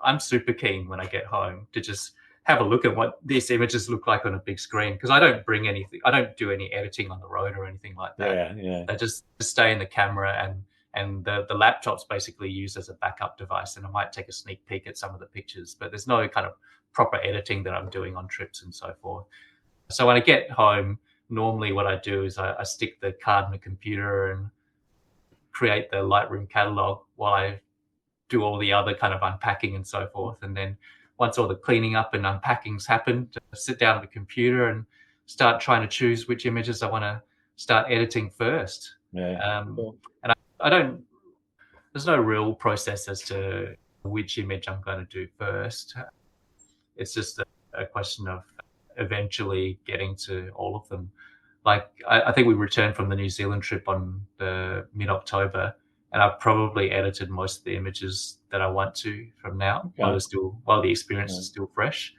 I'm super keen when I get home to just have a look at what these images look like on a big screen, because I don't bring anything. I don't do any editing on the road or anything like that. They just stay in the camera, and the laptop's basically used as a backup device, and I might take a sneak peek at some of the pictures, but there's no kind of proper editing that I'm doing on trips and so forth. So when I get home, normally what I do is I stick the card in the computer and create the Lightroom catalog while I do all the other kind of unpacking and so forth. And then once all the cleaning up and unpacking's happened, I sit down at the computer and start trying to choose which images I want to start editing first. Cool. And I don't, there's no real process as to which image I'm going to do first. It's just a question of eventually getting to all of them. Like, I think we returned from the New Zealand trip on the mid-October, and I've probably edited most of the images that I want to from now, while the experience is still fresh.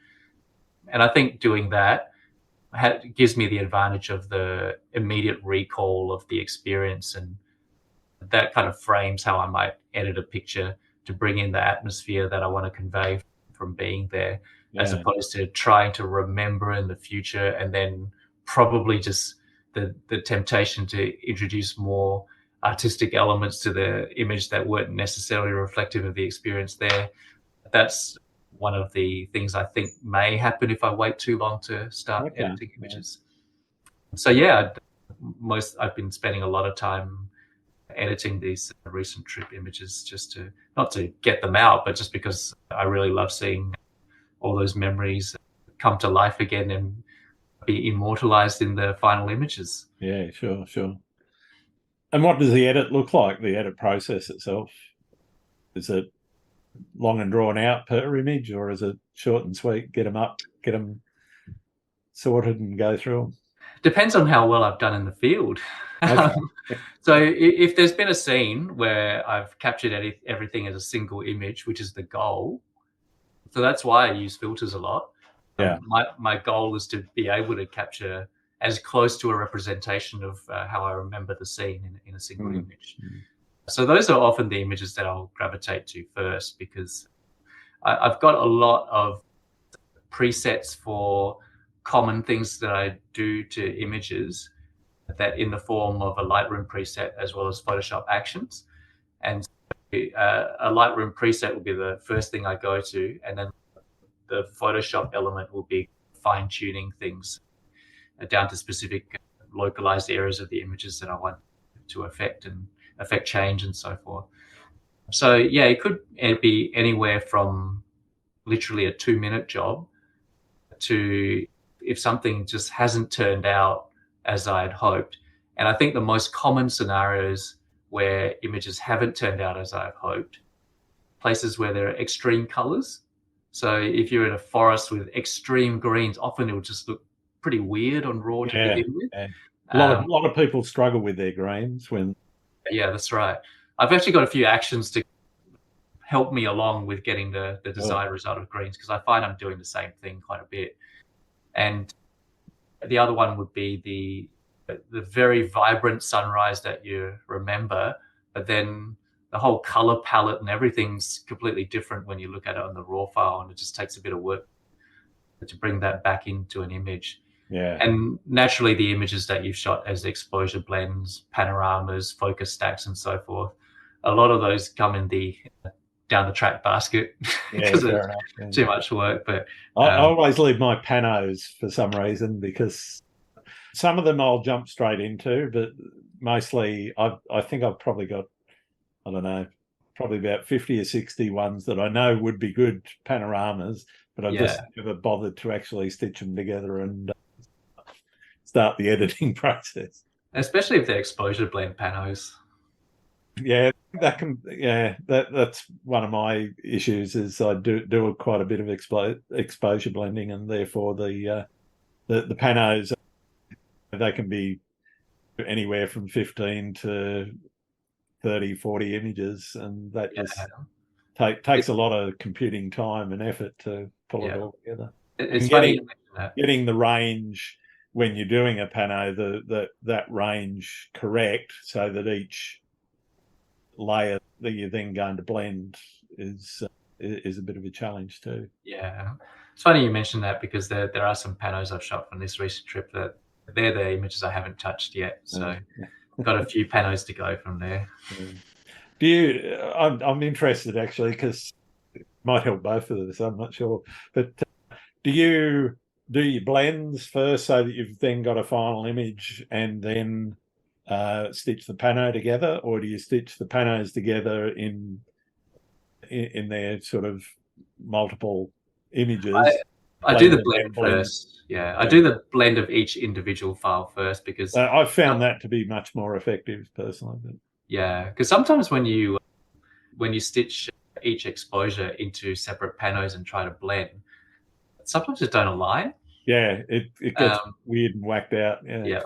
And I think doing that gives me the advantage of the immediate recall of the experience, and that kind of frames how I might edit a picture to bring in the atmosphere that I want to convey from being there, as opposed to trying to remember in the future, and then probably just the temptation to introduce more artistic elements to the image that weren't necessarily reflective of the experience there. That's one of the things I think may happen if I wait too long to start editing images. So I've been spending a lot of time editing these recent trip images, just to not to get them out, but just because I really love seeing all those memories come to life again and be immortalized in the final images. Yeah, sure. And what does the edit look like, the edit process itself? Is it long and drawn out per image, or is it short and sweet, get them up, get them sorted and go through them? Depends on how well I've done in the field. Okay. So if there's been a scene where I've captured everything as a single image, which is the goal, so that's why I use filters a lot. My goal is to be able to capture as close to a representation of how I remember the scene in a single image. So those are often the images that I'll gravitate to first, because I've got a lot of presets for common things that I do to images, that in the form of a Lightroom preset as well as Photoshop actions. And a Lightroom preset will be the first thing I go to, and then the Photoshop element will be fine-tuning things down to specific localized areas of the images that I want to affect change and so forth. So yeah, it could be anywhere from literally a 2-minute job to if something just hasn't turned out as I had hoped. And I think the most common scenarios where images haven't turned out as I've hoped, places where there are extreme colors. So if you're in a forest with extreme greens, often it will just look pretty weird on RAW to begin with. Yeah. A lot of people struggle with their greens when... Yeah, that's right. I've actually got a few actions to help me along with getting the desired result of greens, because I find I'm doing the same thing quite a bit. And the other one would be the very vibrant sunrise that you remember, but then the whole color palette and everything's completely different when you look at it on the RAW file, and it just takes a bit of work to bring that back into an image. Yeah. And naturally, the images that you've shot as exposure blends, panoramas, focus stacks, and so forth, a lot of those come in the down the track basket because it's too much work. But I always leave my panos for some reason, because some of them I'll jump straight into, but mostly I think I've probably got, I don't know, probably about 50 or 60 ones that I know would be good panoramas, but I've just never bothered to actually stitch them together and start the editing process. Especially if they're exposure blend panos. Yeah, that can. Yeah, that's one of my issues. Is I do quite a bit of exposure blending, and therefore the panos, they can be anywhere from 15 to 30, 40 images, and that just takes a lot of computing time and effort to pull it all together. It's funny getting the range when you're doing a pano, that range correct, so that each layer that you're then going to blend is a bit of a challenge too. Yeah, it's funny you mentioned that, because there are some panos I've shot from this recent trip that they're the images I haven't touched yet. So got a few panos to go from there. Do you? I'm interested actually, because it might help both of us. I'm not sure, but do you do your blends first so that you've then got a final image and then stitch the pano together, or do you stitch the panos together in their sort of multiple images? I do the blend first. Yeah, I do the blend of each individual file first, because I've found that to be much more effective personally. But... yeah, because sometimes when you stitch each exposure into separate panos and try to blend, sometimes it don't align. Yeah, it gets weird and whacked out. Yeah.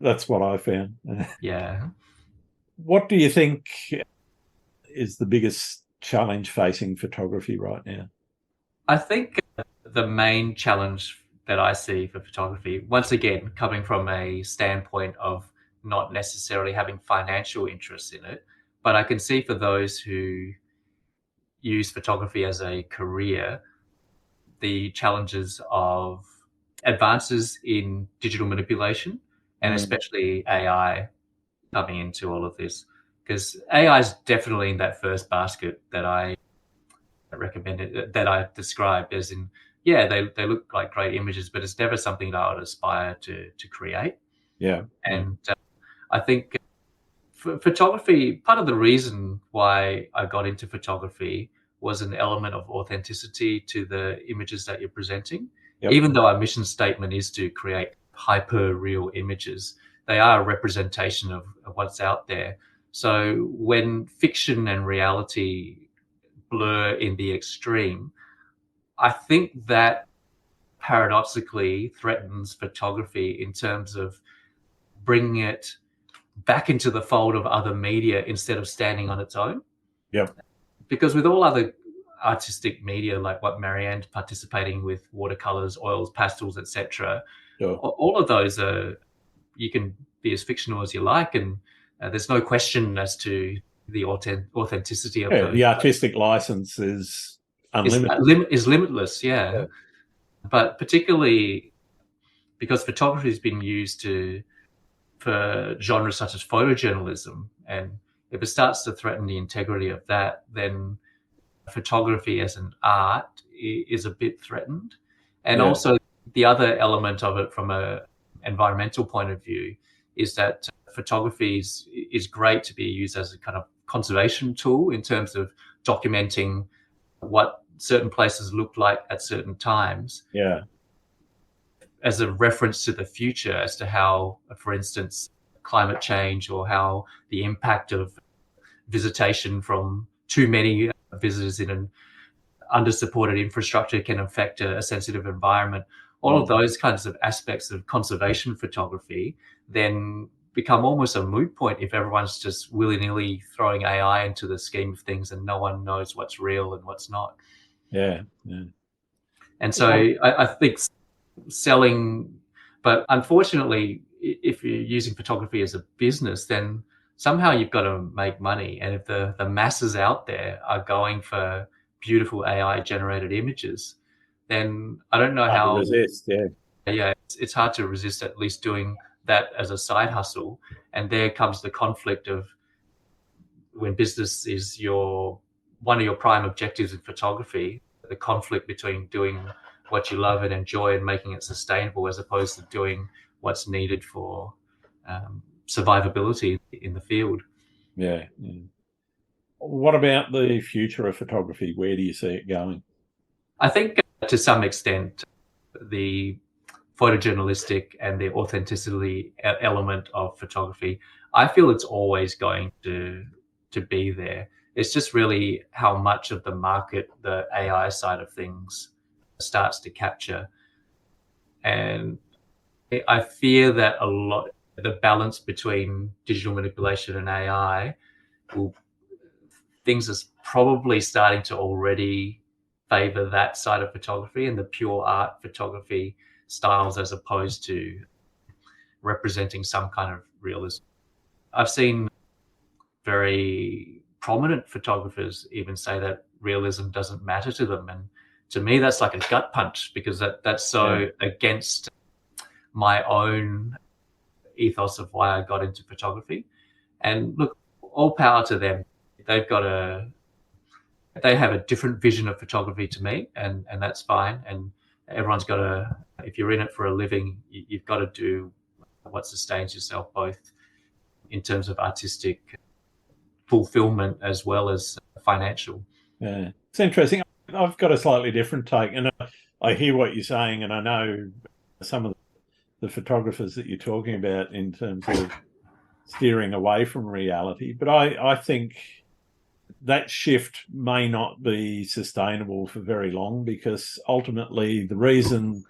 That's what I found. Yeah. What do you think is the biggest challenge facing photography right now? I think the main challenge that I see for photography, once again, coming from a standpoint of not necessarily having financial interests in it, but I can see for those who use photography as a career, the challenges of advances in digital manipulation, and especially AI coming into all of this, because AI is definitely in that first basket that I recommended, that I described as in, yeah, they look like great images, but it's never something that I would aspire to create. Yeah. And I think photography, part of the reason why I got into photography was an element of authenticity to the images that you're presenting. Yep. Even though our mission statement is to create hyper real images, they are a representation of what's out there. So when fiction and reality blur in the extreme, I think that paradoxically threatens photography in terms of bringing it back into the fold of other media instead of standing on its own. Yeah. Because with all other artistic media, like what Marianne's participating with, watercolors, oils, pastels, etc. Sure. All of those are, you can be as fictional as you like, and there's no question as to the authenticity of those. The artistic license is unlimited. Is limitless, yeah. But particularly because photography has been used for genres such as photojournalism, and if it starts to threaten the integrity of that, then photography as an art is a bit threatened. And also the other element of it from a environmental point of view is that photography is great to be used as a kind of conservation tool in terms of documenting what certain places look like at certain times. Yeah. As a reference to the future as to how, for instance, climate change or how the impact of visitation from too many visitors in an under-supported infrastructure can affect a sensitive environment. All of those kinds of aspects of conservation photography then become almost a moot point if everyone's just willy-nilly throwing AI into the scheme of things and no one knows what's real and what's not. Yeah. And so I think selling, but unfortunately, if you're using photography as a business, then somehow you've got to make money. And if the masses out there are going for beautiful AI generated images, then I don't know how to resist. It's hard to resist at least doing that as a side hustle. And there comes the conflict of when business is one of your prime objectives in photography, the conflict between doing what you love and enjoy and making it sustainable as opposed to doing what's needed for survivability in the field. Yeah. What about the future of photography? Where do you see it going? I think to some extent the photojournalistic and the authenticity element of photography, I feel it's always going to be there. It's just really how much of the market the AI side of things starts to capture. And I fear that a lot, the balance between digital manipulation and AI, things is probably starting to already favor that side of photography and the pure art photography styles as opposed to representing some kind of realism. I've seen very prominent photographers even say that realism doesn't matter to them, and to me that's like a gut punch because that's so against my own ethos of why I got into photography. And look, all power to them. They have a different vision of photography to me, and that's fine. And everyone's got to, if you're in it for a living, you've got to do what sustains yourself, both in terms of artistic fulfillment as well as financial. Yeah, it's interesting. I've got a slightly different take, and I hear what you're saying, and I know some of the photographers that you're talking about in terms of steering away from reality. But I think that shift may not be sustainable for very long, because ultimately the reason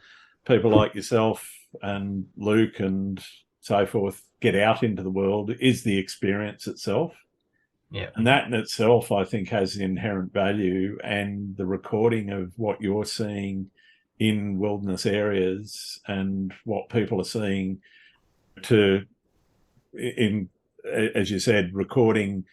people like yourself and Luke and so forth get out into the world is the experience itself. Yeah. And that in itself, I think, has inherent value, and the recording of what you're seeing in wilderness areas and what people are seeing as you said, recording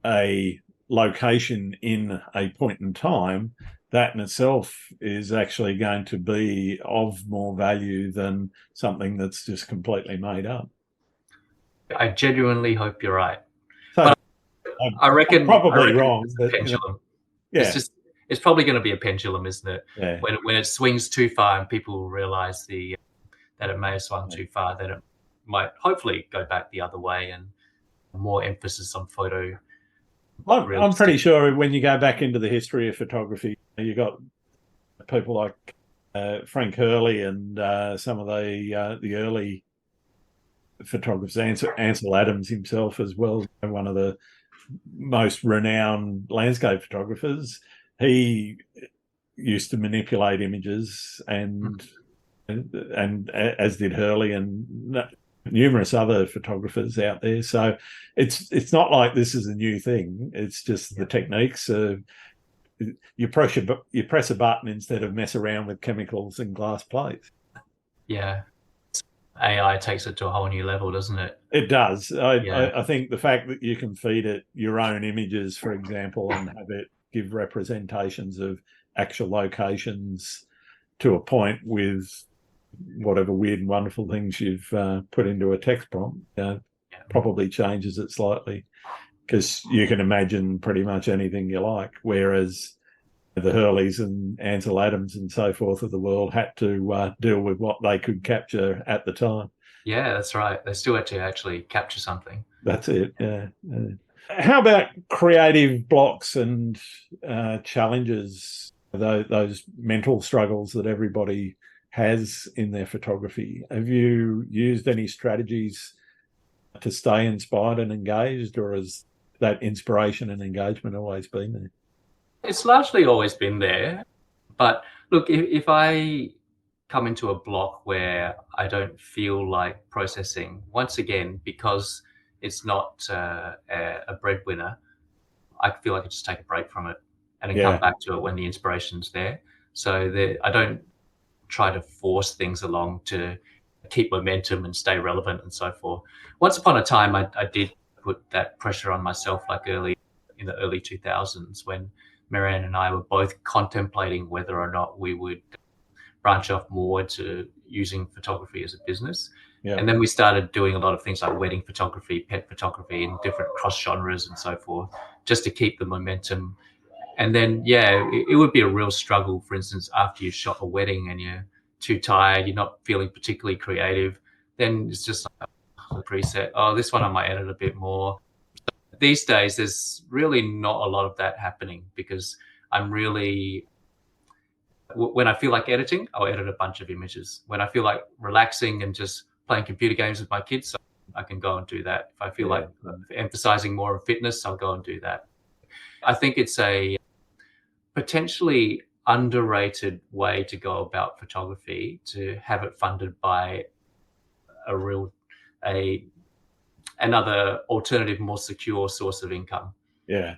a location in a point in time, that in itself is actually going to be of more value than something that's just completely made up. I genuinely hope you're right. So I reckon probably wrong. It's but, pendulum. Yeah. It's probably going to be a pendulum, isn't it? Yeah. When it swings too far and people realize that it may have swung too far, that it might hopefully go back the other way and more emphasis on photo. I'm pretty sure when you go back into the history of photography, you got people like Frank Hurley and some of the early photographers, Ansel Adams himself as well, one of the most renowned landscape photographers. He used to manipulate images, and as did Hurley and numerous other photographers out there. So it's not like this is a new thing. It's just the techniques are you press a button instead of mess around with chemicals and glass plates. Yeah. AI takes it to a whole new level, doesn't it? It does. Yeah. I think the fact that you can feed it your own images, for example, and have it give representations of actual locations to a point with whatever weird and wonderful things you've put into a text prompt probably changes it slightly, because you can imagine pretty much anything you like, whereas the Hurleys and Ansel Adams and so forth of the world had to deal with what they could capture at the time. Yeah, that's right. They still had to actually capture something. That's it. Yeah. How about creative blocks and challenges, those mental struggles that everybody has in their photography? Have you used any strategies to stay inspired and engaged, or has that inspiration and engagement always been there? It's largely always been there. But look, if I come into a block where I don't feel like processing, once again, because it's not a breadwinner, I feel like I just take a break from it and then come back to it when the inspiration's there. So I don't try to force things along to keep momentum and stay relevant and so forth. Once upon a time, I did put that pressure on myself, like in the early 2000s, when Marianne and I were both contemplating whether or not we would branch off more to using photography as a business. Yeah. And then we started doing a lot of things like wedding photography, pet photography, and different cross genres and so forth, just to keep the momentum. And then, it would be a real struggle, for instance, after you shot a wedding and you're too tired, you're not feeling particularly creative, then it's just like a preset. Oh, this one I might edit a bit more. These days, there's really not a lot of that happening, because I'm really, when I feel like editing, I'll edit a bunch of images. When I feel like relaxing and just playing computer games with my kids, I can go and do that. If I feel like emphasizing more of fitness, I'll go and do that. I think it's a potentially underrated way to go about photography, to have it funded by another alternative, more secure source of income. Yeah.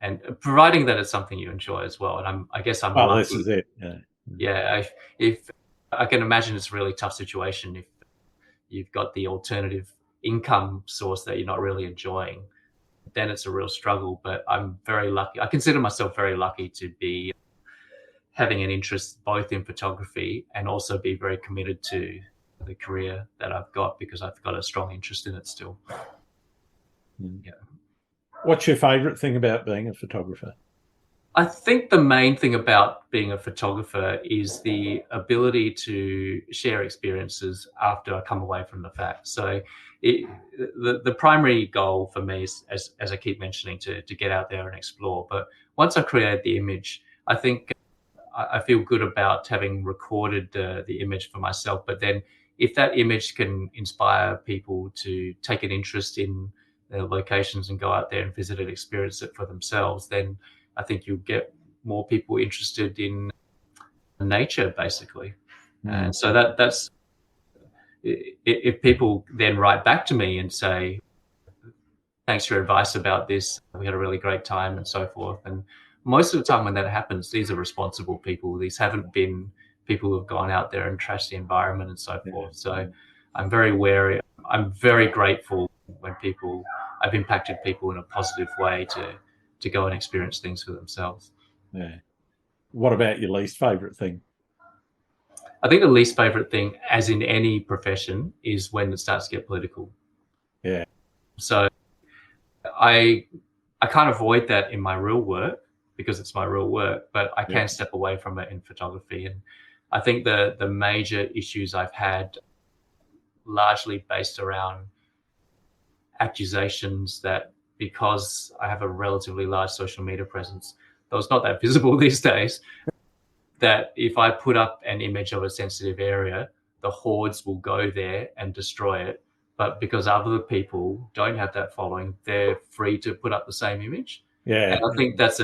And providing that it's something you enjoy as well. And I guess I'm lucky. This is it. Yeah. If I can imagine, it's a really tough situation if you've got the alternative income source that you're not really enjoying, then it's a real struggle. But I'm very lucky. I consider myself very lucky to be having an interest both in photography and also be very committed to the career that I've got, because I've got a strong interest in it still. Yeah. What's your favorite thing about being a photographer? I think the main thing about being a photographer is the ability to share experiences after I come away from the fact. So the primary goal for me is, as I keep mentioning, to get out there and explore. But once I create the image, I think I feel good about having recorded the image for myself. But then if that image can inspire people to take an interest in the locations and go out there and visit and experience it for themselves, then I think you'll get more people interested in nature, basically. And so that's, if people then write back to me and say, thanks for your advice about this, we had a really great time and so forth. And most of the time when that happens, these are responsible people. These haven't been people who have gone out there and trashed the environment and so forth. So I'm very wary. I'm very grateful when I've impacted people in a positive way to go and experience things for themselves. Yeah. What about your least favorite thing? I think the least favorite thing, as in any profession, is when it starts to get political. Yeah. So I can't avoid that in my real work because it's my real work, but I can step away from it in photography. And I think the major issues I've had largely based around accusations that, because I have a relatively large social media presence, though it's not that visible these days, that if I put up an image of a sensitive area, the hordes will go there and destroy it. But because other people don't have that following, they're free to put up the same image. Yeah. And I think it's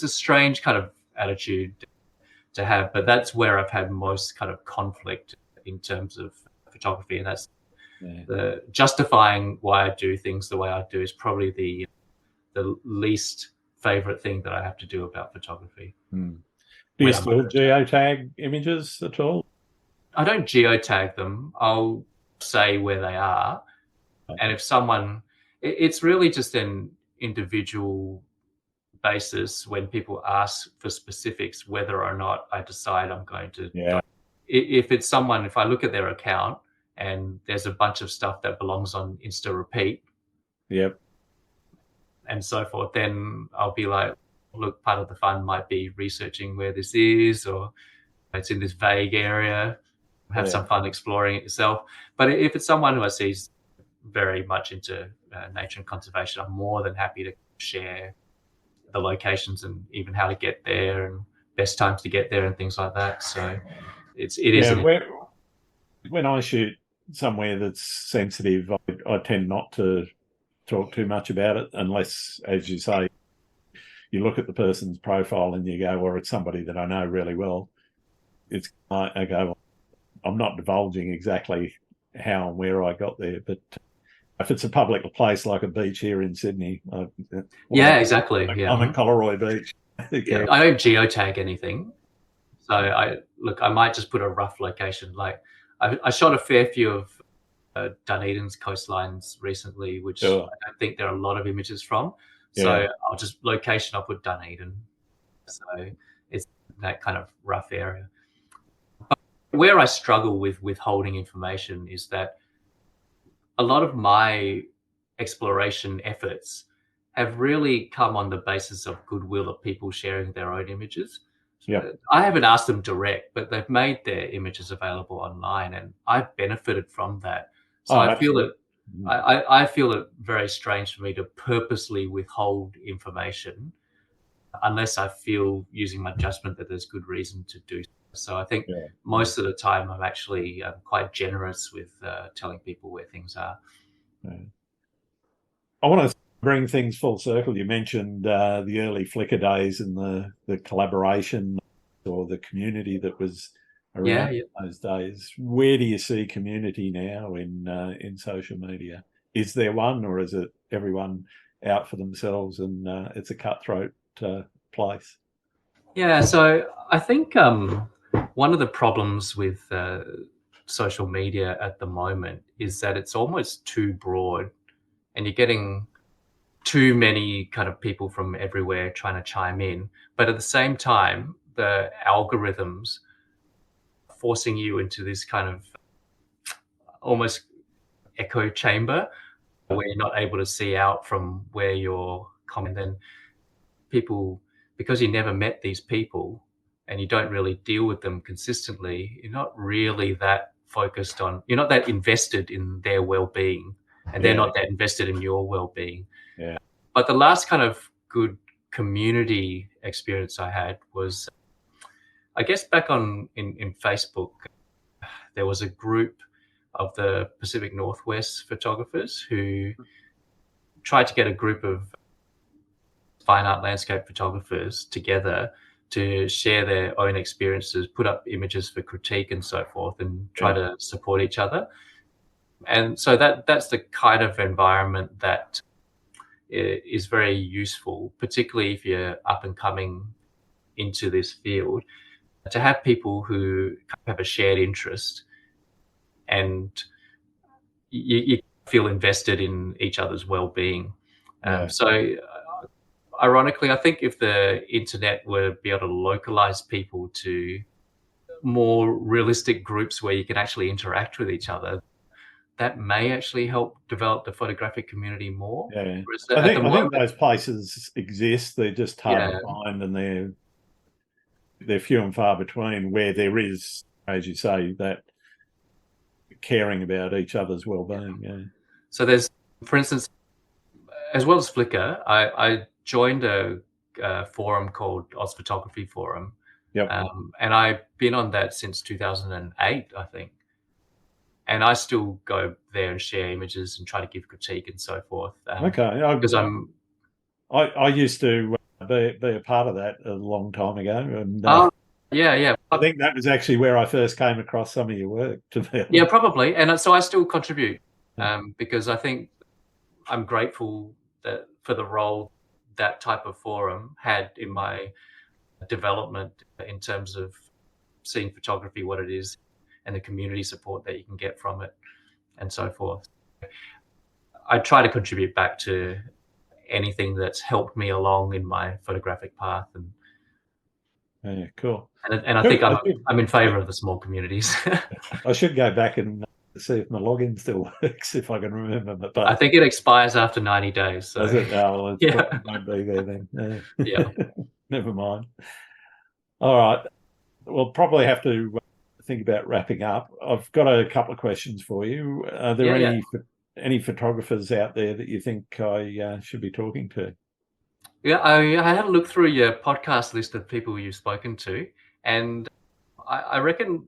a strange kind of attitude to have, but that's where I've had most kind of conflict in terms of photography. And that's the justifying why I do things the way I do is probably the the least favorite thing that I have to do about photography. Do you still geotag images at all? I don't geotag them. I'll say where they are. And if someone, it's really just an individual basis when people ask for specifics, whether or not I decide I'm going to. Yeah. If it's someone, if I look at their account and there's a bunch of stuff that belongs on Insta Repeat. Yep. And so forth, then I'll be like, look, part of the fun might be researching where this is, or it's in this vague area, have some fun exploring it yourself. But if it's someone who I see is very much into nature and conservation, I'm more than happy to share the locations and even how to get there and best times to get there and things like that. So it is. When I shoot somewhere that's sensitive, I tend not to talk too much about it unless, as you say, you look at the person's profile and you go, well, it's somebody that I know really well. It's I go, well, I'm not divulging exactly how and where I got there, but if it's a public place like a beach here in Sydney, exactly. I'm at Coleroy Beach. I don't geotag anything, so I might just put a rough location. Like I shot a fair few of Dunedin's coastlines recently, which I don't think there are a lot of images from. So I'll just location, I'll put Dunedin. So it's that kind of rough area. But where I struggle with withholding information is that a lot of my exploration efforts have really come on the basis of goodwill of people sharing their own images. I haven't asked them direct, but they've made their images available online, and I've benefited from that. So I feel it. I feel it very strange for me to purposely withhold information unless I feel, using my judgment, that there's good reason to do so. So I think most of the time I'm actually quite generous with telling people where things are. I want to bring things full circle. You mentioned the early Flickr days and the collaboration or the community that was around in those days. Where do you see community now in social media? Is there one, or is it everyone out for themselves and it's a cutthroat place? Yeah, so I think one of the problems with social media at the moment is that it's almost too broad, and you're getting too many kind of people from everywhere trying to chime in. But at the same time, the algorithms forcing you into this kind of almost echo chamber where you're not able to see out from where you're commenting. Then people, because you never met these people and you don't really deal with them consistently, you're not really that focused on, you're not that invested in their well-being, and they're not that invested in your well-being. But the last kind of good community experience I had was, I guess, back in Facebook, there was a group of the Pacific Northwest photographers who tried to get a group of fine art landscape photographers together to share their own experiences, put up images for critique and so forth, and try to support each other. And so that's the kind of environment that is very useful, particularly if you're up and coming into this field, to have people who have a shared interest and you feel invested in each other's well-being. So ironically, I think if the internet were to be able to localize people to more realistic groups where you can actually interact with each other, that may actually help develop the photographic community more. I think those places exist. They're just hard to find, and they're few and far between, where there is, as you say, that caring about each other's well-being. So there's, for instance, as well as Flickr, I joined a forum called Oz Photography Forum, and I've been on that since 2008, I think. And I still go there and share images and try to give critique and so forth. Because I used to be a part of that a long time ago, and I think that was actually where I first came across some of your work. Probably, and so I still contribute because I think I'm grateful for the role that type of forum had in my development in terms of seeing photography, what it is, and the community support that you can get from it, and so forth. I try to contribute back to anything that's helped me along in my photographic path, and Yeah, cool. I think I'm in favour of the small communities. I should go back and see if my login still works, if I can remember. But I think it expires after 90 days. So. Does it? Oh, well, it Yeah. probably won't be there then. Yeah. Never mind. All right. We'll probably have to think about wrapping up. I've got a couple of questions for you. Are there any photographers out there that you think I should be talking to? Yeah, I had a look through your podcast list of people you've spoken to, and I reckon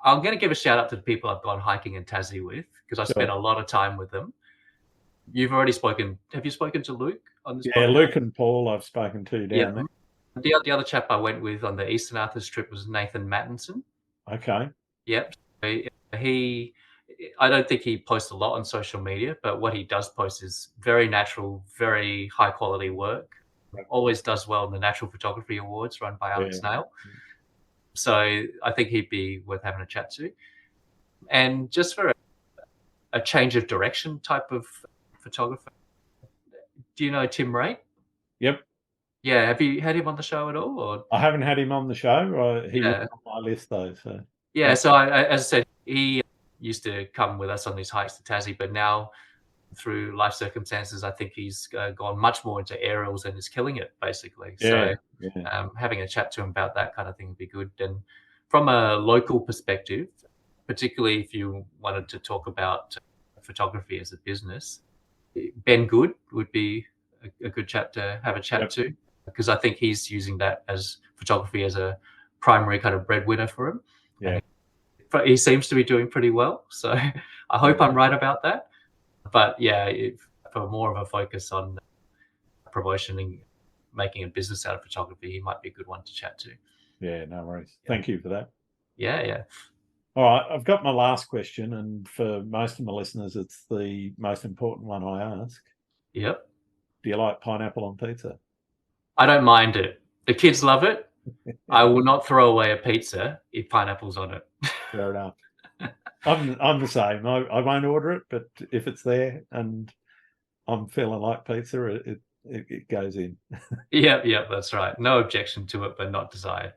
I'm going to give a shout out to the people I've gone hiking in Tassie with, because I spent a lot of time with them. You've already spoken. Have you spoken to Luke on this podcast? Yeah, Luke and Paul I've spoken to down there. The other chap I went with on the Eastern Arthurs trip was Nathan Mattinson. Okay. Yep. I don't think he posts a lot on social media, but what he does post is very natural, very high quality work. Right. Always does well in the Natural Photography Awards run by Alex Nail. So I think he'd be worth having a chat to. And just for a change of direction type of photographer, do you know Tim Ray? Yep. Yeah, have you had him on the show at all? Or? I haven't had him on the show. He was on my list though. So yeah, so as I said, he used to come with us on these hikes to Tassie, but now through life circumstances, I think he's gone much more into aerials and is killing it, basically. Yeah, so having a chat to him about that kind of thing would be good. And from a local perspective, particularly if you wanted to talk about photography as a business, Ben Good would be a good chap to have a chat to, because I think he's using that as photography as a primary kind of breadwinner for him. Yeah. But he seems to be doing pretty well. So I hope I'm right about that. But yeah, for more of a focus on promotioning, making a business out of photography, he might be a good one to chat to. Yeah, no worries. Thank you for that. Yeah. All right, I've got my last question, and for most of my listeners, it's the most important one I ask. Yep. Do you like pineapple on pizza? I don't mind it. The kids love it. I will not throw away a pizza if pineapple's on it. Fair enough. I'm the same. I won't order it, but if it's there and I'm feeling like pizza, it goes in. Yeah, that's right. No objection to it, but not desired.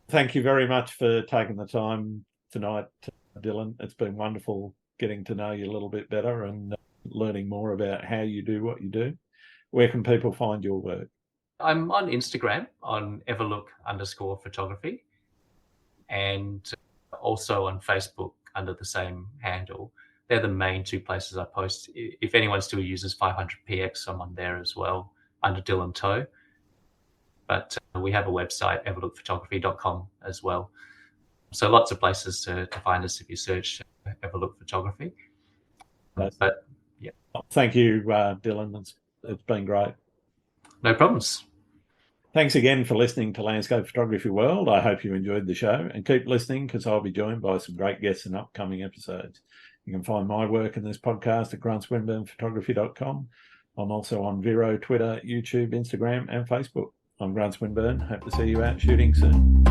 Thank you very much for taking the time tonight, Dylan. It's been wonderful getting to know you a little bit better and learning more about how you do what you do. Where can people find your work? I'm on Instagram on Everlook_photography, and also on Facebook under the same handle. They're the main two places I post. If anyone still uses 500px, I'm on there as well under Dylan Toe. But we have a website, everlookphotography.com as well. So lots of places to find us if you search Everlook Photography. But yeah. Thank you, Dylan. It's been great. No problems. Thanks again for listening to Landscape Photography World. I hope you enjoyed the show, and keep listening because I'll be joined by some great guests in upcoming episodes. You can find my work in this podcast at grantswinburnphotography.com. I'm also on Vero, Twitter, YouTube, Instagram, and Facebook. I'm Grant Swinburne. Hope to see you out shooting soon.